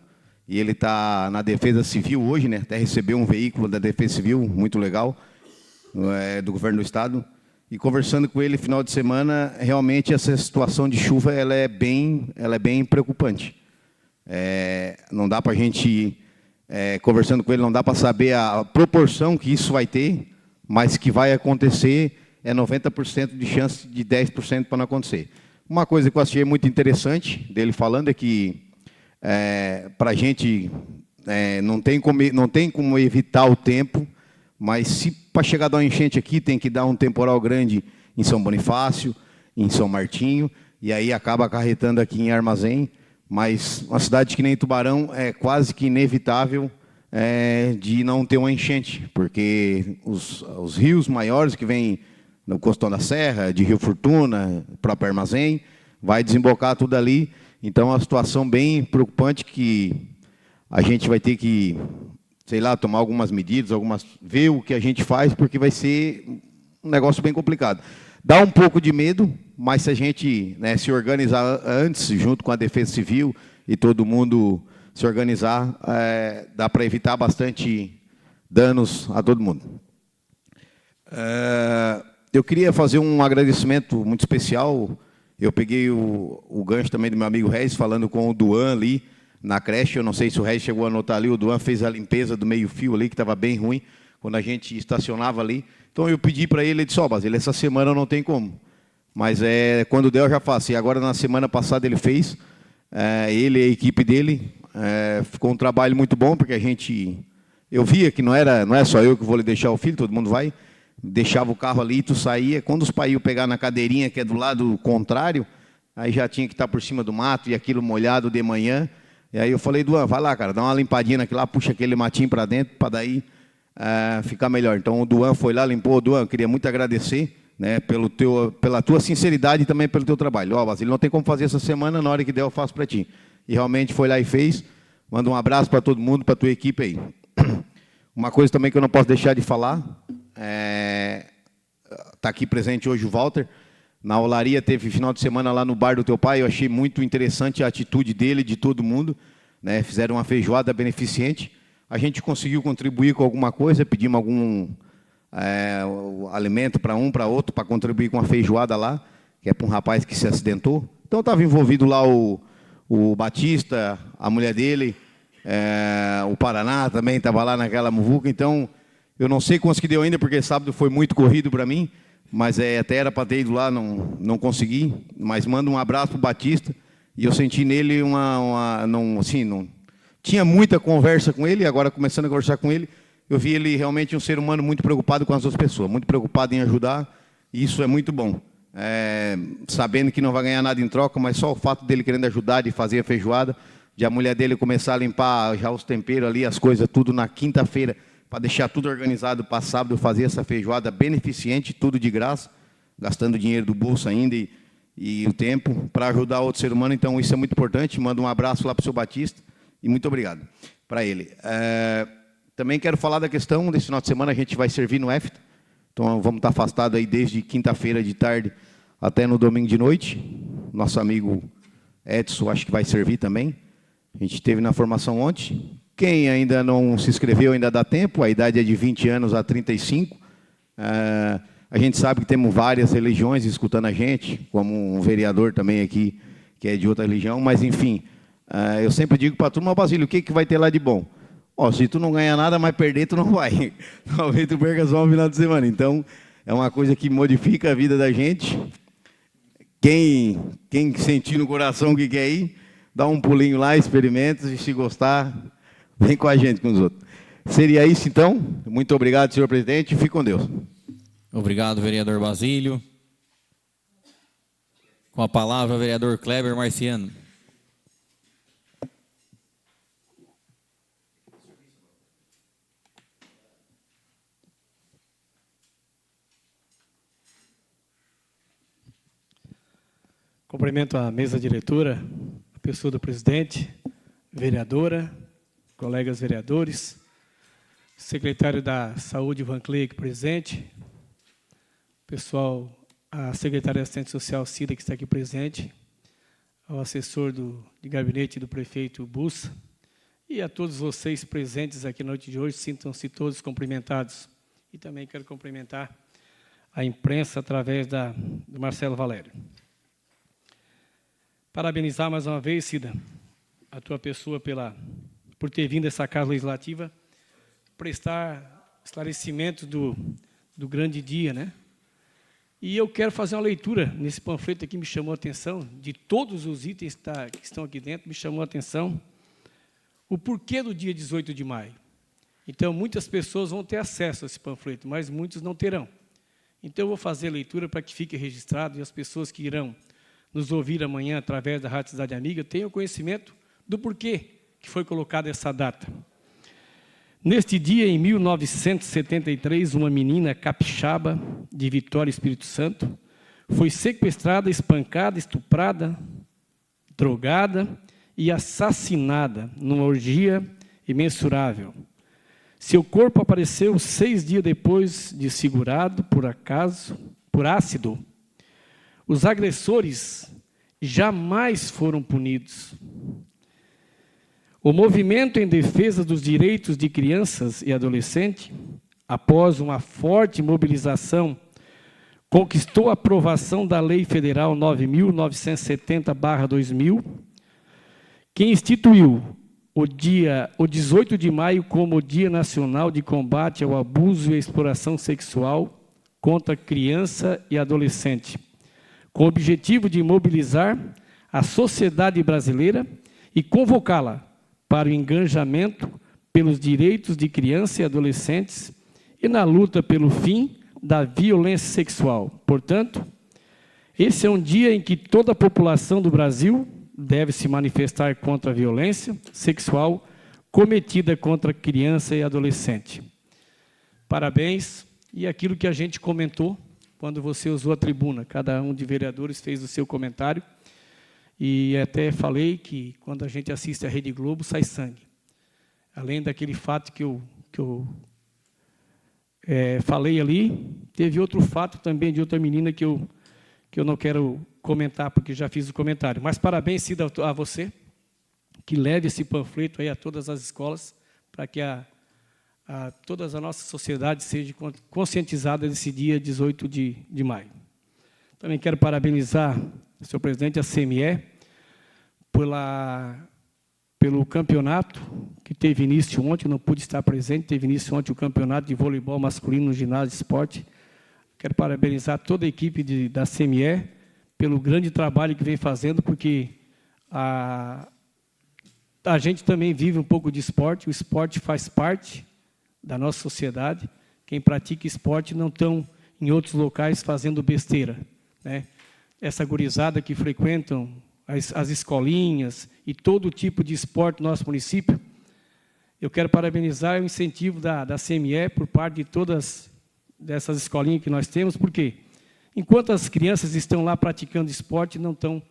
e ele está na Defesa Civil hoje, né? Até recebeu um veículo da Defesa Civil, muito legal, do governo do Estado. E conversando com ele final de semana, realmente essa situação de chuva ela é bem preocupante. Não dá para a gente, conversando com ele, não dá para saber a proporção que isso vai ter, mas que vai acontecer é 90% de chance de 10% para não acontecer. Uma coisa que eu achei muito interessante dele falando é que para a gente não tem como evitar o tempo, mas se para chegar a dar uma enchente aqui tem que dar um temporal grande em São Bonifácio, em São Martinho, e aí acaba acarretando aqui em Armazém, mas uma cidade que nem Tubarão é quase que inevitável de não ter uma enchente, porque os rios maiores que vêm no Costão da Serra, de Rio Fortuna, próprio Armazém, vai desembocar tudo ali. Então, é uma situação bem preocupante que a gente vai ter que, sei lá, tomar algumas medidas, ver o que a gente faz, porque vai ser um negócio bem complicado. Dá um pouco de medo, mas se a gente, né, se organizar antes, junto com a Defesa Civil e todo mundo se organizar, dá para evitar bastante danos a todo mundo. Eu queria fazer um agradecimento muito especial. Eu peguei o gancho também do meu amigo Reis, falando com o Duan ali na creche. Eu não sei se o Reis chegou a anotar ali, o Duan fez a limpeza do meio-fio ali, que estava bem ruim, quando a gente estacionava ali. Então eu pedi para ele, ele disse, Basílio, essa semana não tem como. Mas quando der eu já faço. E agora na semana passada ele fez, ele e a equipe dele, ficou um trabalho muito bom, porque eu via que não é só eu que vou lhe deixar o filho, todo mundo vai, deixava o carro ali e tu saía. Quando os pais iam pegar na cadeirinha, que é do lado contrário, aí já tinha que estar por cima do mato, e aquilo molhado de manhã. E aí eu falei, Duan, vai lá, cara, dá uma limpadinha naquilo lá, puxa aquele matinho para dentro, para daí ficar melhor. Então o Duan foi lá, limpou. Duan, eu queria muito agradecer, né, pela tua sinceridade e também pelo teu trabalho. Basílio, não tem como fazer essa semana, na hora que der eu faço para ti. E realmente foi lá e fez. Manda um abraço para todo mundo, para a tua equipe aí. Uma coisa também que eu não posso deixar de falar, está aqui presente hoje o Walter. Na Olaria teve final de semana lá no bar do teu pai, eu achei muito interessante a atitude dele, de todo mundo, né? Fizeram uma feijoada beneficente. A gente conseguiu contribuir com alguma coisa, pedimos algum alimento para um, para outro, para contribuir com a feijoada lá, que é para um rapaz que se acidentou. Então estava envolvido lá o Batista, a mulher dele, o Paraná também estava lá naquela muvuca. Então, eu não sei quantos que deu ainda, porque sábado foi muito corrido para mim, mas até era para ter ido lá, não consegui. Mas mando um abraço para o Batista, e eu senti nele não tinha muita conversa com ele, agora começando a conversar com ele, eu vi ele realmente um ser humano muito preocupado com as outras pessoas, muito preocupado em ajudar, e isso é muito bom. Sabendo que não vai ganhar nada em troca, mas só o fato dele querendo ajudar, de fazer a feijoada, de a mulher dele começar a limpar já os temperos ali, as coisas, tudo na quinta-feira, para deixar tudo organizado para sábado, fazer essa feijoada beneficente, tudo de graça, gastando dinheiro do bolso ainda e o tempo, para ajudar outro ser humano. Então, isso é muito importante. Manda um abraço lá para o seu Batista, e muito obrigado para ele. Também quero falar da questão, desse final de semana a gente vai servir no EFTA, então vamos estar afastados aí desde quinta-feira de tarde até no domingo de noite. Nosso amigo Edson acho que vai servir também. A gente esteve na formação ontem. Quem ainda não se inscreveu, ainda dá tempo. A idade é de 20 anos a 35. A gente sabe que temos várias religiões escutando a gente, como um vereador também aqui, que é de outra religião. Mas, enfim, eu sempre digo para a turma, Basílio, o que vai ter lá de bom? Se tu não ganhar nada, mas perder, tu não vai. Talvez tu perca só um final de semana. Então, é uma coisa que modifica a vida da gente. Quem sentir no coração que quer ir, dá um pulinho lá, experimenta, e se gostar, vem com a gente, com os outros. Seria isso, então. Muito obrigado, senhor presidente. Fique com Deus. Obrigado, vereador Basílio. Com a palavra, vereador Kleber Marciano. Cumprimento a mesa diretora, a pessoa do presidente, vereadora, colegas vereadores, secretário da Saúde, Ivan Clay, aqui presente, pessoal, a secretária de Assistência Social, Cida, que está aqui presente, ao assessor de gabinete do prefeito Bussa, e a todos vocês presentes aqui na noite de hoje, sintam-se todos cumprimentados. E também quero cumprimentar a imprensa através do Marcelo Valério. Parabenizar mais uma vez, Cida, a tua pessoa por ter vindo a essa Casa Legislativa, prestar esclarecimento do grande dia, né? E eu quero fazer uma leitura nesse panfleto aqui, me chamou a atenção, de todos os itens que estão aqui dentro, me chamou a atenção o porquê do dia 18 de maio. Então, muitas pessoas vão ter acesso a esse panfleto, mas muitos não terão. Então, eu vou fazer a leitura para que fique registrado, e as pessoas que irão nos ouvir amanhã através da Rádio Cidade Amiga tenham conhecimento do porquê que foi colocada essa data. Neste dia, em 1973, uma menina capixaba de Vitória, Espírito Santo, foi sequestrada, espancada, estuprada, drogada e assassinada numa orgia imensurável. Seu corpo apareceu 6 dias depois, desfigurado por ácido. os agressores jamais foram punidos. O movimento em defesa dos direitos de crianças e adolescentes, após uma forte mobilização, conquistou a aprovação da Lei Federal 9.970/2000, que instituiu o 18 de maio como o Dia Nacional de Combate ao Abuso e à Exploração Sexual contra Criança e Adolescente, com o objetivo de mobilizar a sociedade brasileira e convocá-la para o engajamento pelos direitos de crianças e adolescentes e na luta pelo fim da violência sexual. Portanto, esse é um dia em que toda a população do Brasil deve se manifestar contra a violência sexual cometida contra criança e adolescente. Parabéns. E aquilo que a gente comentou quando você usou a tribuna, cada um de vereadores fez o seu comentário, e até falei que quando a gente assiste a Rede Globo, sai sangue. Além daquele fato que eu falei ali, teve outro fato também de outra menina que eu não quero comentar, porque já fiz o comentário. Mas parabéns, Cida, a você, que leve esse panfleto aí a todas as escolas, para que toda a nossa sociedade seja conscientizada desse dia 18 de maio. Também quero parabenizar, senhor presidente, a CME, pelo campeonato que teve início ontem, não pude estar presente, teve início ontem o campeonato de voleibol masculino no ginásio de esporte. Quero parabenizar toda a equipe da CME pelo grande trabalho que vem fazendo, porque a gente também vive um pouco de esporte, o esporte faz parte da nossa sociedade. Quem pratica esporte não estão em outros locais fazendo besteira, né? Essa gurizada que frequentam as escolinhas e todo tipo de esporte no nosso município, eu quero parabenizar o incentivo da CME por parte de todas dessas escolinhas que nós temos, porque enquanto as crianças estão lá praticando esporte, não estão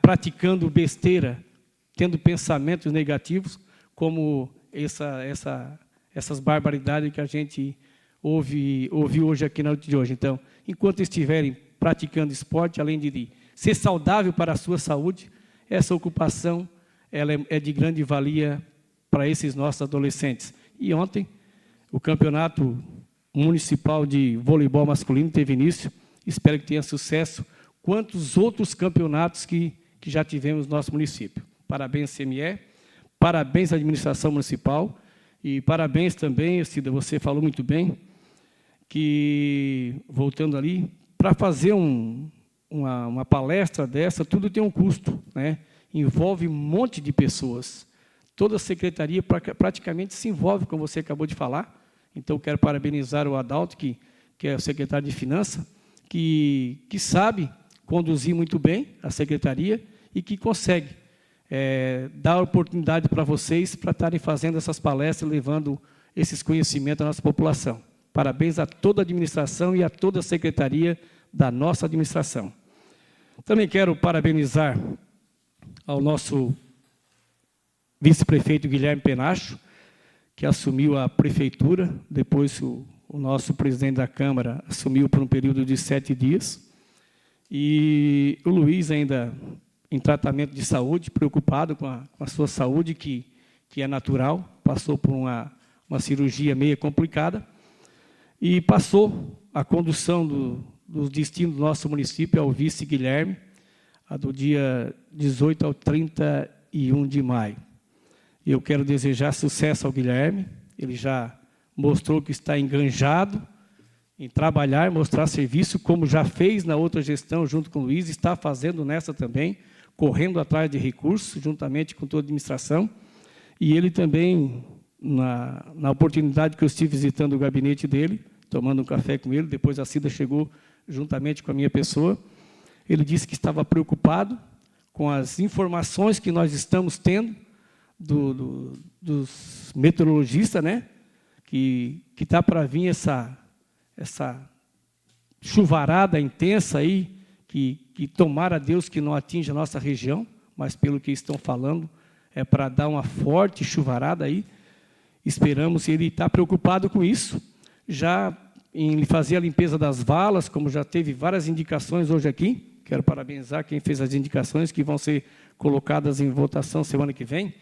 praticando besteira, tendo pensamentos negativos, como essas barbaridades que a gente ouviu hoje aqui na noite de hoje. Então, enquanto estiverem praticando esporte, além de ser saudável para a sua saúde, essa ocupação ela é de grande valia para esses nossos adolescentes. E ontem, o campeonato municipal de voleibol masculino teve início, espero que tenha sucesso, quantos outros campeonatos que já tivemos no nosso município. Parabéns, CME, parabéns à administração municipal, e parabéns também, Cida, você falou muito bem, que, voltando ali, para fazer uma palestra dessa, tudo tem um custo, né? Envolve um monte de pessoas. Toda a secretaria praticamente se envolve, como você acabou de falar. Então, quero parabenizar o Adalto, que é o secretário de Finanças, que sabe conduzir muito bem a secretaria e que consegue dar oportunidade para vocês para estarem fazendo essas palestras, levando esses conhecimentos à nossa população. Parabéns a toda a administração e a toda a secretaria da nossa administração. Também quero parabenizar ao nosso vice-prefeito Guilherme Penacho, que assumiu a prefeitura, depois o nosso presidente da Câmara assumiu por um período de 7 dias, e o Luiz ainda em tratamento de saúde, preocupado com a sua saúde, que é natural, passou por uma cirurgia meio complicada, e passou a condução dos destinos do nosso município ao vice Guilherme, do dia 18 ao 31 de maio. Eu quero desejar sucesso ao Guilherme, ele já mostrou que está enganjado em trabalhar, mostrar serviço, como já fez na outra gestão junto com o Luiz, está fazendo nessa também, correndo atrás de recursos, juntamente com toda a administração, e ele também, na oportunidade que eu estive visitando o gabinete dele, tomando um café com ele, depois a Cida chegou juntamente com a minha pessoa, ele disse que estava preocupado com as informações que nós estamos tendo dos meteorologistas, né? Que está para vir essa chuvarada intensa aí, que tomara Deus que não atinja a nossa região, mas pelo que estão falando, é para dar uma forte chuvarada aí. Esperamos, ele está preocupado com isso, já em fazer a limpeza das valas, como já teve várias indicações hoje aqui. Quero parabenizar quem fez as indicações, que vão ser colocadas em votação semana que vem.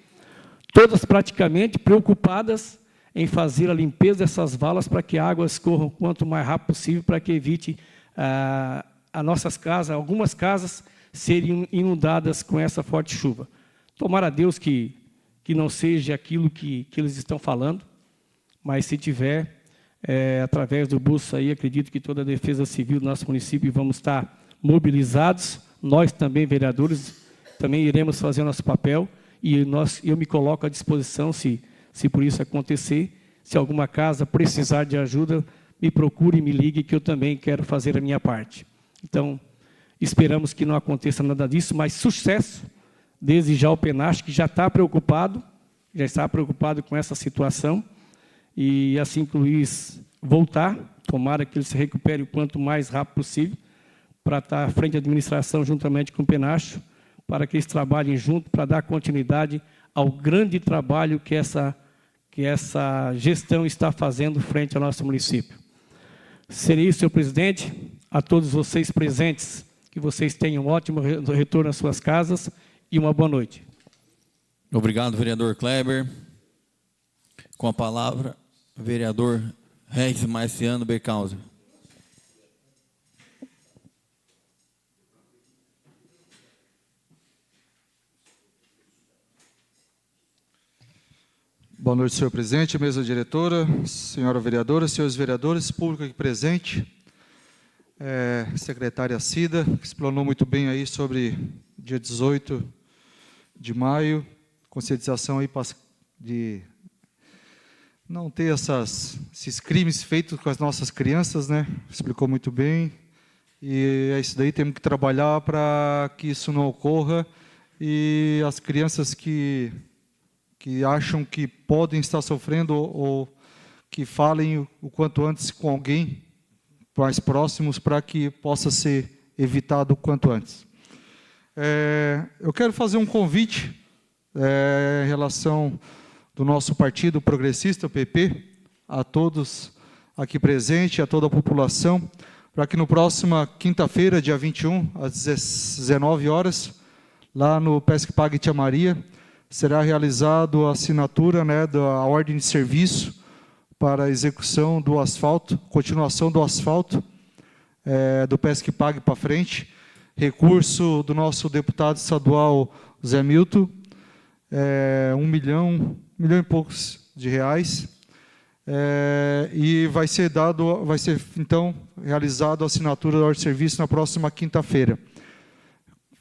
Todas praticamente preocupadas em fazer a limpeza dessas valas para que a água escorra o quanto mais rápido possível, para que evite as nossas casas, algumas casas, serem inundadas com essa forte chuva. Tomara a Deus que não seja aquilo que eles estão falando, mas se tiver, através do BUS aí, acredito que toda a Defesa Civil do nosso município vamos estar mobilizados, nós também, vereadores, também iremos fazer o nosso papel, e eu me coloco à disposição, se por isso acontecer, se alguma casa precisar de ajuda, me procure, me ligue, que eu também quero fazer a minha parte. Então, esperamos que não aconteça nada disso, mas sucesso, desde já o PENASH, que já está preocupado com essa situação, e assim que o Luiz voltar, tomara que ele se recupere o quanto mais rápido possível, para estar à frente da administração, juntamente com o PENASH, para que eles trabalhem junto, para dar continuidade ao grande trabalho que essa gestão está fazendo frente ao nosso município. Seria isso, senhor presidente. A todos vocês presentes, que vocês tenham um ótimo retorno às suas casas e uma boa noite. Obrigado, vereador Kleber. Com a palavra, vereador Regis Marciano Bercauser. Boa noite, senhor presidente, mesa diretora, senhora vereadora, senhores vereadores, público aqui presente, secretária Cida, que explanou muito bem aí sobre dia 18 de maio, conscientização aí de não ter esses crimes feitos com as nossas crianças, né? Explicou muito bem, e é isso daí, temos que trabalhar para que isso não ocorra, e as crianças que acham que podem estar sofrendo ou que falem o quanto antes com alguém mais próximos para que possa ser evitado o quanto antes. Eu quero fazer um convite em relação do nosso partido progressista, o PP, a todos aqui presentes, a toda a população, para que no próxima quinta-feira, dia 21, às 19 horas, lá no PESC-PAG Tia Maria, será realizado a assinatura, né, da ordem de serviço para a execução do asfalto, continuação do asfalto do PESC-PAG para frente, recurso do nosso deputado estadual Zé Milton, 1 milhão e poucos de reais, e vai ser então realizado a assinatura da ordem de serviço na próxima quinta-feira.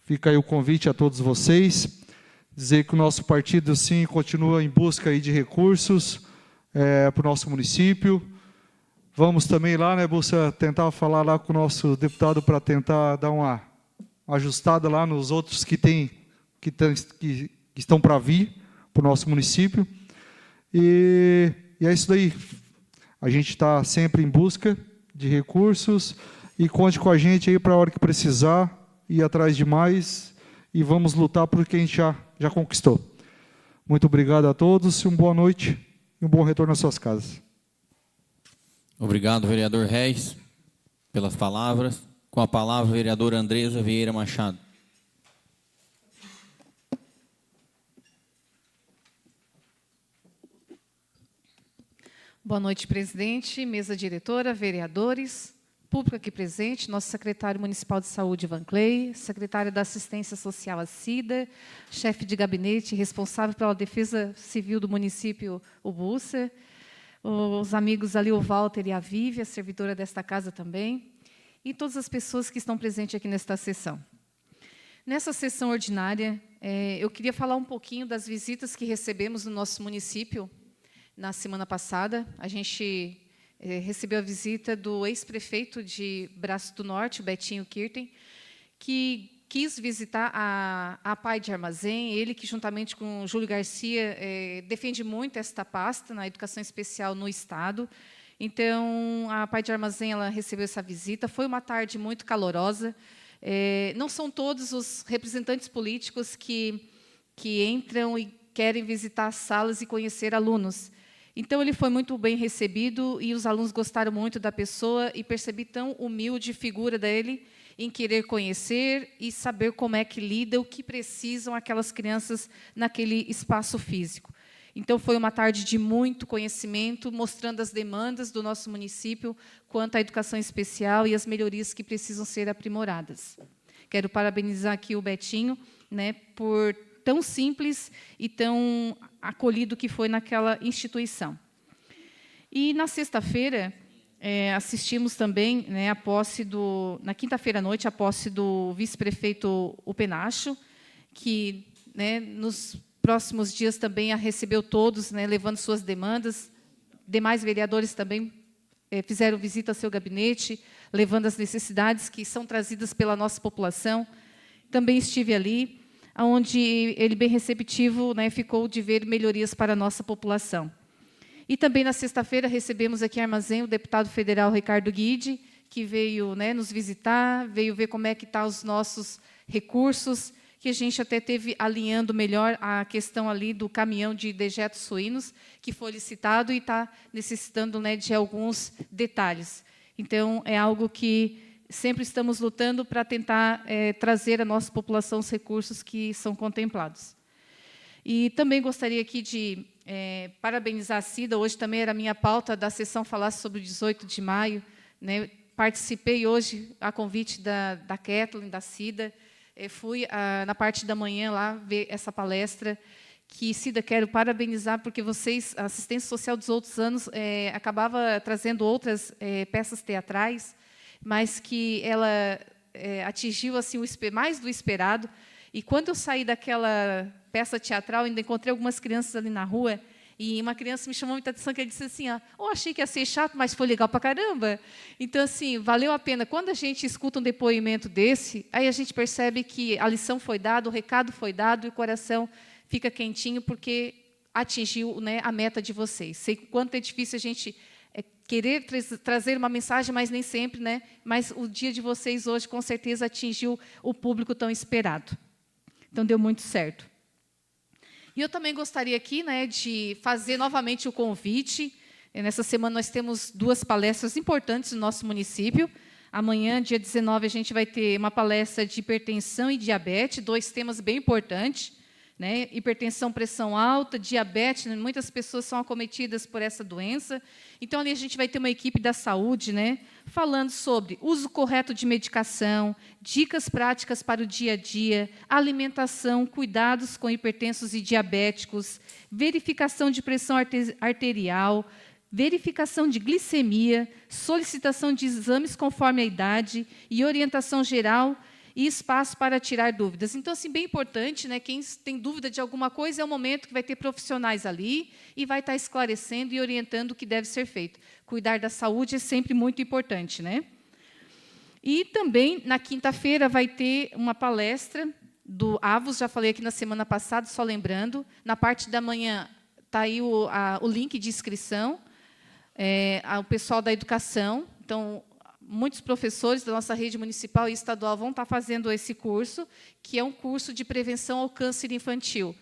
Fica aí o convite a todos vocês. Dizer que o nosso partido, sim, continua em busca aí de recursos para o nosso município. Vamos também lá, né, Bolsa, tentar falar lá com o nosso deputado para tentar dar uma ajustada lá nos outros que estão para vir para o nosso município. E é isso daí. A gente está sempre em busca de recursos e conte com a gente aí para a hora que precisar, ir atrás de mais e vamos lutar por que a gente já conquistou. Muito obrigado a todos, uma boa noite e um bom retorno às suas casas. Obrigado, vereador Reis, pelas palavras. Com a palavra, vereadora Andresa Vieira Machado. Boa noite, presidente, mesa diretora, vereadores, público aqui presente, nosso secretário municipal de saúde, Ivan Clay, secretário da assistência social, a Cida, chefe de gabinete responsável pela defesa civil do município, o Busser, os amigos ali, o Walter e a Vivi, a servidora desta casa também, e todas as pessoas que estão presentes aqui nesta sessão. Nessa sessão ordinária, eu queria falar um pouquinho das visitas que recebemos no nosso município na semana passada. A gente recebeu a visita do ex-prefeito de Braço do Norte, o Betinho Kirten, que quis visitar a PAI de Armazém, ele que, juntamente com o Júlio Garcia, defende muito esta pasta na educação especial no Estado. Então, a PAI de Armazém ela recebeu essa visita, foi uma tarde muito calorosa. Não são todos os representantes políticos que entram e querem visitar as salas e conhecer alunos. Então, ele foi muito bem recebido e os alunos gostaram muito da pessoa e percebi tão humilde figura dele em querer conhecer e saber como é que lida, o que precisam aquelas crianças naquele espaço físico. Então, foi uma tarde de muito conhecimento, mostrando as demandas do nosso município quanto à educação especial e as melhorias que precisam ser aprimoradas. Quero parabenizar aqui o Betinho, né, por tão simples e tão acolhido que foi naquela instituição. E, na sexta-feira, assistimos também, né, a posse na quinta-feira à noite, a posse do vice-prefeito Upenacho, que, né, nos próximos dias também a recebeu todos, né, levando suas demandas. Demais vereadores também fizeram visita ao seu gabinete, levando as necessidades que são trazidas pela nossa população. Também estive ali, onde ele, bem receptivo, né, ficou de ver melhorias para a nossa população. E também, na sexta-feira, recebemos aqui em Armazém o deputado federal Ricardo Guide, que veio, né, nos visitar, veio ver como é que estão os nossos recursos, que a gente até teve alinhando melhor a questão ali do caminhão de dejetos suínos, que foi licitado e está necessitando, né, de alguns detalhes. Então, é algo que sempre estamos lutando para tentar trazer à nossa população os recursos que são contemplados. E também gostaria aqui de parabenizar a Cida. Hoje também era a minha pauta da sessão falar sobre o 18 de maio. Né? Participei hoje, a convite da Kathleen, da Cida. Fui na parte da manhã lá ver essa palestra. Que, Cida, quero parabenizar, porque vocês, a assistência social dos outros anos, acabava trazendo outras peças teatrais, mas que ela atingiu assim, mais do esperado. E, quando eu saí daquela peça teatral, ainda encontrei algumas crianças ali na rua, e uma criança me chamou muita atenção, que ele disse assim, achei que ia ser chato, mas foi legal para caramba. Então, assim, valeu a pena. Quando a gente escuta um depoimento desse, aí a gente percebe que a lição foi dada, o recado foi dado, e o coração fica quentinho, porque atingiu, né, a meta de vocês. Sei quanto é difícil a gente querer trazer uma mensagem, mas nem sempre, né? Mas o dia de vocês hoje, com certeza, atingiu o público tão esperado. Então, deu muito certo. E eu também gostaria aqui, né, de fazer novamente o convite. Nessa semana, nós temos 2 palestras importantes no nosso município. Amanhã, dia 19, a gente vai ter uma palestra de hipertensão e diabetes, 2 temas bem importantes. Né? Hipertensão, pressão alta, diabetes, né? Muitas pessoas são acometidas por essa doença. Então, ali a gente vai ter uma equipe da saúde, né, falando sobre uso correto de medicação, dicas práticas para o dia a dia, alimentação, cuidados com hipertensos e diabéticos, verificação de pressão arterial, verificação de glicemia, solicitação de exames conforme a idade e orientação geral e espaço para tirar dúvidas. Então, assim, bem importante, né? Quem tem dúvida de alguma coisa, é o momento que vai ter profissionais ali e vai estar esclarecendo e orientando o que deve ser feito. Cuidar da saúde é sempre muito importante, né? E também, na quinta-feira, vai ter uma palestra do AVOS, já falei aqui na semana passada, só lembrando. Na parte da manhã está aí o link de inscrição, ao pessoal da educação. Então, muitos professores da nossa rede municipal e estadual vão estar fazendo esse curso, que é um curso de prevenção ao câncer infantil.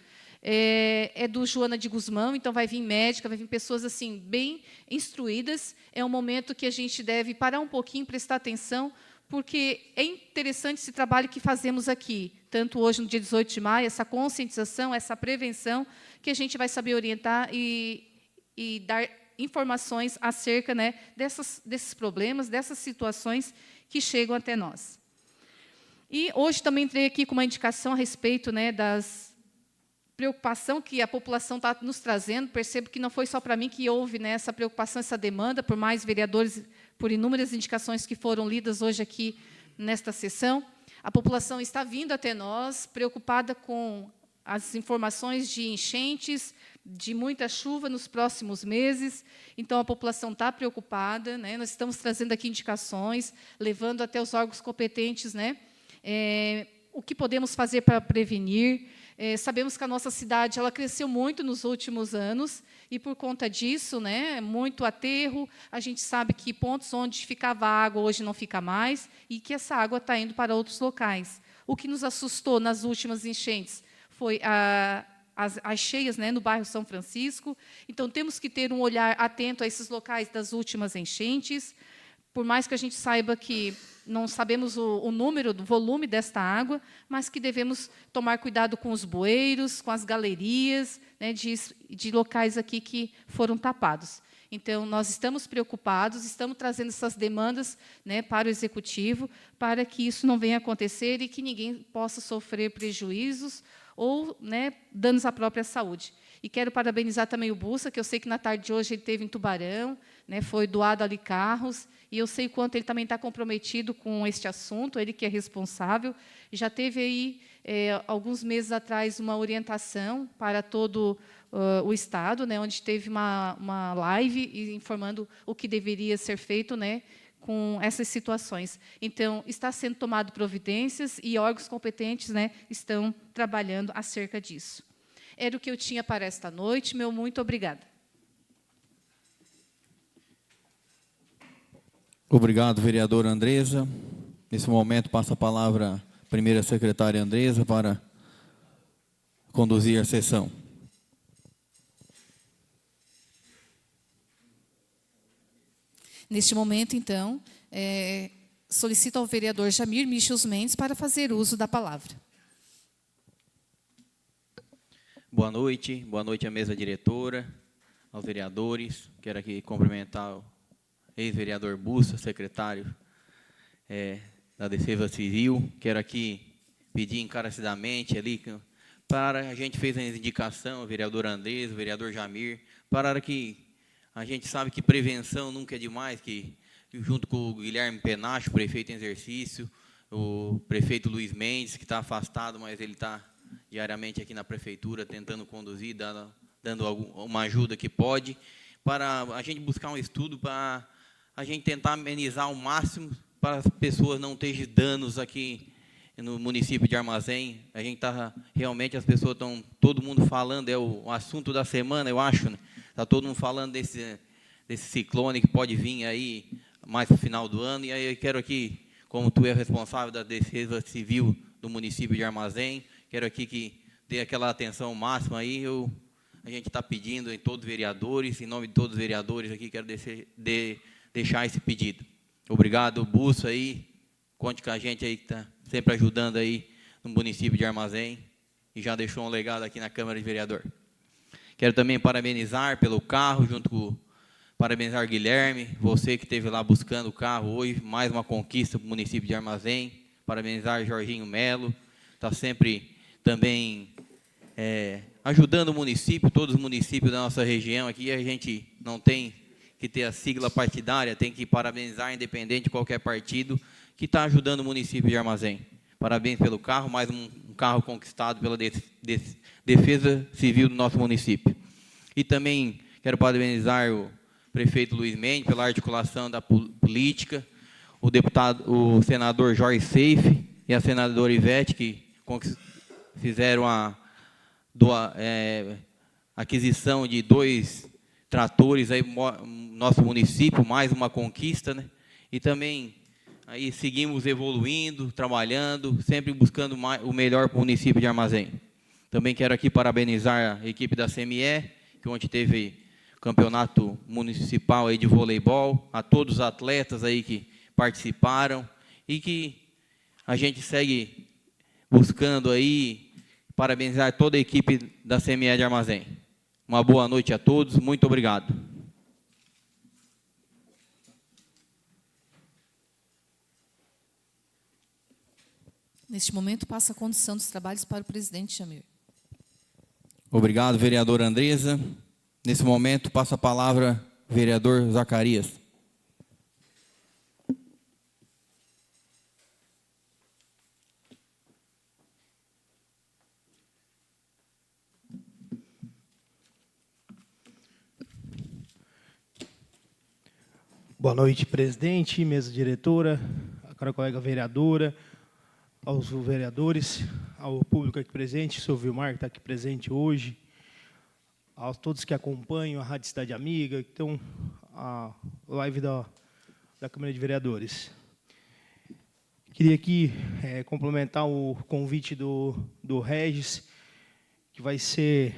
É do Joana de Guzmão, então vai vir médica, vai vir pessoas assim bem instruídas. É um momento que a gente deve parar um pouquinho, prestar atenção, porque é interessante esse trabalho que fazemos aqui, tanto hoje, no dia 18 de maio, essa conscientização, essa prevenção, que a gente vai saber orientar e dar informações acerca, né, desses problemas, dessas situações que chegam até nós. E hoje também entrei aqui com uma indicação a respeito, né, das preocupação que a população está nos trazendo. Percebo que não foi só para mim que houve, né, essa preocupação, essa demanda, por mais vereadores, por inúmeras indicações que foram lidas hoje aqui nesta sessão. A população está vindo até nós, preocupada com as informações de enchentes, de muita chuva nos próximos meses. Então, a população está preocupada, né? Nós estamos trazendo aqui indicações, levando até os órgãos competentes, né, o que podemos fazer para prevenir. Sabemos que a nossa cidade ela cresceu muito nos últimos anos, e, por conta disso, né, muito aterro. A gente sabe que pontos onde ficava água, hoje não fica mais, e que essa água está indo para outros locais. O que nos assustou nas últimas enchentes foi a as cheias, né, no bairro São Francisco. Então, temos que ter um olhar atento a esses locais das últimas enchentes. Por mais que a gente saiba que não sabemos o número, do volume desta água, mas que devemos tomar cuidado com os bueiros, com as galerias, né, de locais aqui que foram tapados. Então, nós estamos preocupados, estamos trazendo essas demandas, né, para o Executivo, para que isso não venha a acontecer e que ninguém possa sofrer prejuízos ou, né, danos à própria saúde. E quero parabenizar também o Bussa, que eu sei que na tarde de hoje ele esteve em Tubarão, né, foi doado ali carros, e eu sei o quanto ele também está comprometido com este assunto, ele que é responsável. Já teve aí, alguns meses atrás, uma orientação para todo o Estado, né, onde teve uma live informando o que deveria ser feito, né, com essas situações. Então, está sendo tomado providências e órgãos competentes, né, estão trabalhando acerca disso. Era o que eu tinha para esta noite. Meu muito obrigada. Obrigado, vereadora Andresa. Nesse momento, passa a palavra à primeira secretária Andresa para conduzir a sessão. Neste momento, então, solicito ao vereador Jamir Michels Mendes para fazer uso da palavra. Boa noite à mesa diretora, aos vereadores. Quero aqui cumprimentar o ex-vereador Bussa, secretário da Defesa Civil. Quero aqui pedir encarecidamente ali para a gente fez a indicação, o vereador Andrés, o vereador Jamir, para que a gente sabe que prevenção nunca é demais, que junto com o Guilherme Penacho, prefeito em exercício, o prefeito Luiz Mendes, que está afastado, mas ele está diariamente aqui na prefeitura, tentando conduzir, dando uma ajuda que pode, para a gente buscar um estudo para a gente tentar amenizar ao máximo para as pessoas não terem danos aqui no município de Armazém. A gente está, realmente, as pessoas estão, todo mundo falando, é o assunto da semana, eu acho, né? Está todo mundo falando desse ciclone que pode vir aí mais para o final do ano, e aí eu quero aqui, como tu é responsável da Defesa Civil do município de Armazém, quero aqui que dê aquela atenção máxima aí. A gente está pedindo em todos os vereadores, em nome de todos os vereadores aqui, quero deixar esse pedido. Obrigado, Busso, aí, conte com a gente aí, que está sempre ajudando aí no município de Armazém, e já deixou um legado aqui na Câmara de Vereador. Quero também parabenizar pelo carro, parabenizar Guilherme, você que esteve lá buscando o carro hoje, mais uma conquista para o município de Armazém. Parabenizar Jorginho Melo, está sempre também ajudando o município, todos os municípios da nossa região aqui. A gente não tem que ter a sigla partidária, tem que parabenizar, independente de qualquer partido, que está ajudando o município de Armazém. Parabéns pelo carro, mais um carro conquistado pela Defesa Civil do nosso município. E também quero parabenizar o prefeito Luiz Mendes pela articulação da política, o senador Jorge Seife e a senadora Ivete, que fizeram a aquisição de 2 tratores aí no nosso município, mais uma conquista, né? E também aí seguimos evoluindo, trabalhando, sempre buscando o melhor para o município de Armazém. Também quero aqui parabenizar a equipe da CME, que ontem teve campeonato municipal aí de voleibol, a todos os atletas aí que participaram, e que a gente segue buscando aí, parabenizar toda a equipe da CME de Armazém. Uma boa noite a todos, muito obrigado. Neste momento, passa a condução dos trabalhos para o presidente Jamir. Obrigado, vereadora Andresa. Nesse momento, passa a palavra vereador Zacarias. Boa noite, presidente, mesa diretora, a cara colega vereadora, aos vereadores, ao público aqui presente, o senhor Vilmar, que está aqui presente hoje, a todos que acompanham a Rádio Cidade Amiga, que estão a live da Câmara de Vereadores. Queria aqui complementar o convite do Regis, que vai ser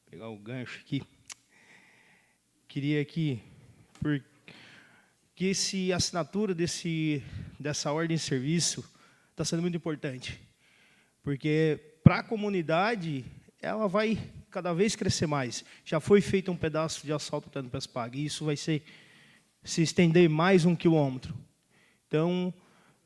pegar o gancho aqui. Queria aqui que a assinatura dessa ordem de serviço está sendo muito importante, porque para a comunidade ela vai cada vez crescer mais. Já foi feito um pedaço de asfalto até no Pespag, e isso vai se estender mais 1 quilômetro. Então,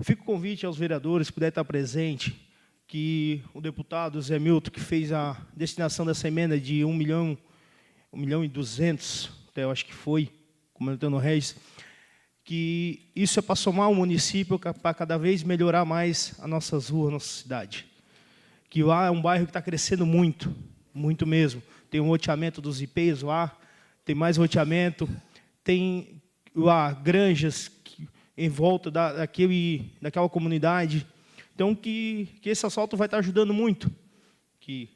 fica o convite aos vereadores, se puder estar presente, que o deputado Zé Milton, que fez a destinação dessa emenda de 1.200.000, até eu acho que foi, como Antônio Reis, que isso é para somar o município, para cada vez melhorar mais as nossas ruas, a nossa cidade. Que lá é um bairro que está crescendo muito, muito mesmo. Tem um loteamento dos IPs lá, tem mais loteamento, tem lá granjas em volta daquela comunidade. Então, que esse asfalto vai estar ajudando muito, que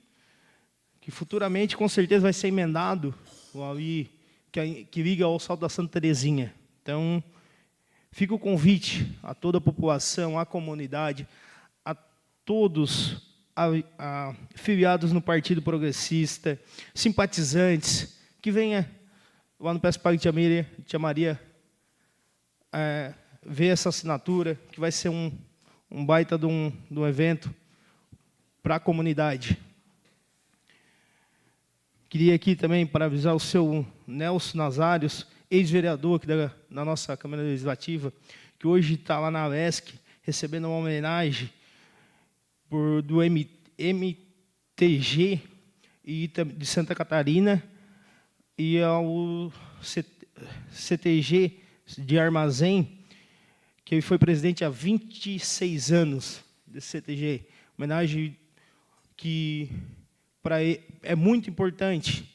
futuramente, com certeza, vai ser emendado ali, que liga ao asfalto da Santa Terezinha. Então, fica o convite a toda a população, à comunidade, a todos filiados no Partido Progressista, simpatizantes, que venha lá no Pespag Tia Maria ver essa assinatura, que vai ser um baita de um evento para a comunidade. Queria aqui também parabenizar o seu Nelson Nazários, ex-vereador aqui da nossa Câmara Legislativa, que hoje está lá na UESC, recebendo uma homenagem do MTG de Santa Catarina e ao CTG de Armazém, que ele foi presidente há 26 anos desse CTG. Homenagem que para ele é muito importante.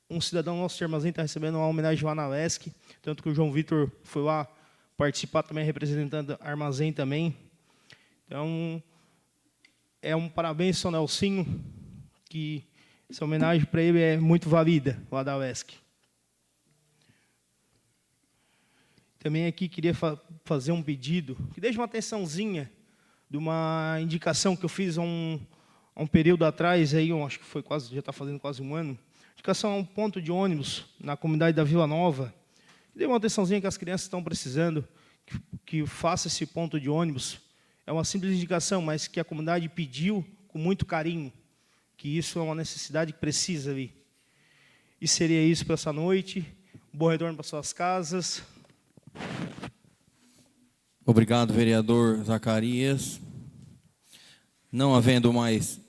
Um cidadão nosso de Armazém está recebendo uma homenagem lá na UESC, tanto que o João Vitor foi lá participar também, representando Armazém também. Então, é um parabéns ao Nelsinho, que essa homenagem para ele é muito válida lá da UESC. Também aqui queria fazer um pedido, que deixe uma atençãozinha de uma indicação que eu fiz há um período atrás, aí, acho que foi já está fazendo quase um ano, indicação a um ponto de ônibus na comunidade da Vila Nova. Dê uma atençãozinha que as crianças estão precisando, que faça esse ponto de ônibus. É uma simples indicação, mas que a comunidade pediu com muito carinho, que isso é uma necessidade que precisa vir. E seria isso para essa noite. Bom retorno para suas casas. Obrigado, vereador Zacarias. Não havendo mais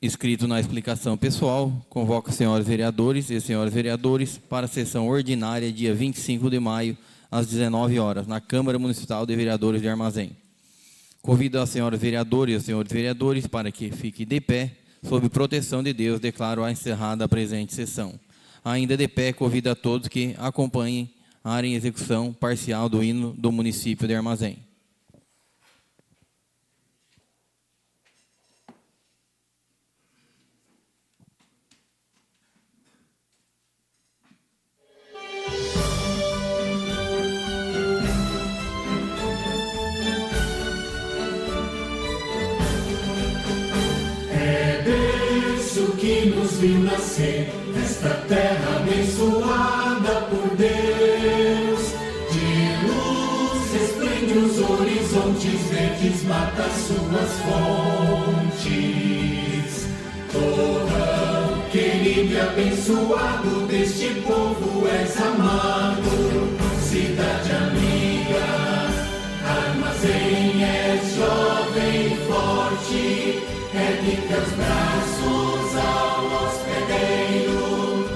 inscrito na explicação pessoal, convoco os senhores vereadores e senhoras vereadores para a sessão ordinária, dia 25 de maio, às 19 horas, na Câmara Municipal de Vereadores de Armazém. Convido as senhoras vereadoras e os senhores vereadores para que fiquem de pé, sob proteção de Deus, declaro encerrada a presente sessão. Ainda de pé, convido a todos que acompanhem a área em execução parcial do hino do município de Armazém. Que nos viu nascer nesta terra abençoada por Deus. De luz resplende os horizontes, verdes mata suas fontes. Torrão querido e abençoado, deste povo és amado. Cidade amiga, Armazém és jovem e forte, ergue teus braços ao hospedeiro,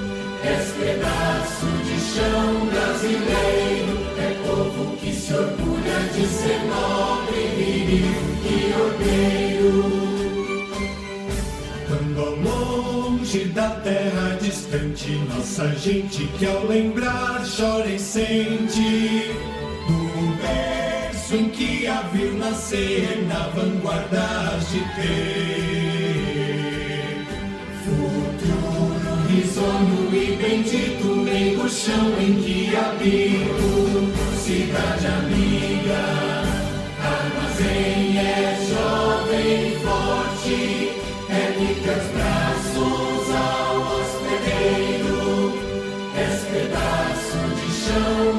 és pedaço de chão brasileiro, é povo que se orgulha de ser nobre, viril e ordeiro. Quando ao longe da terra distante, nossa gente que ao lembrar chora e sente, do berço em que a viu nascer, na vanguarda has de ter futuro risonho e bendito, meio do chão em que habito. Cidade amiga, Armazém é jovem e forte, coração.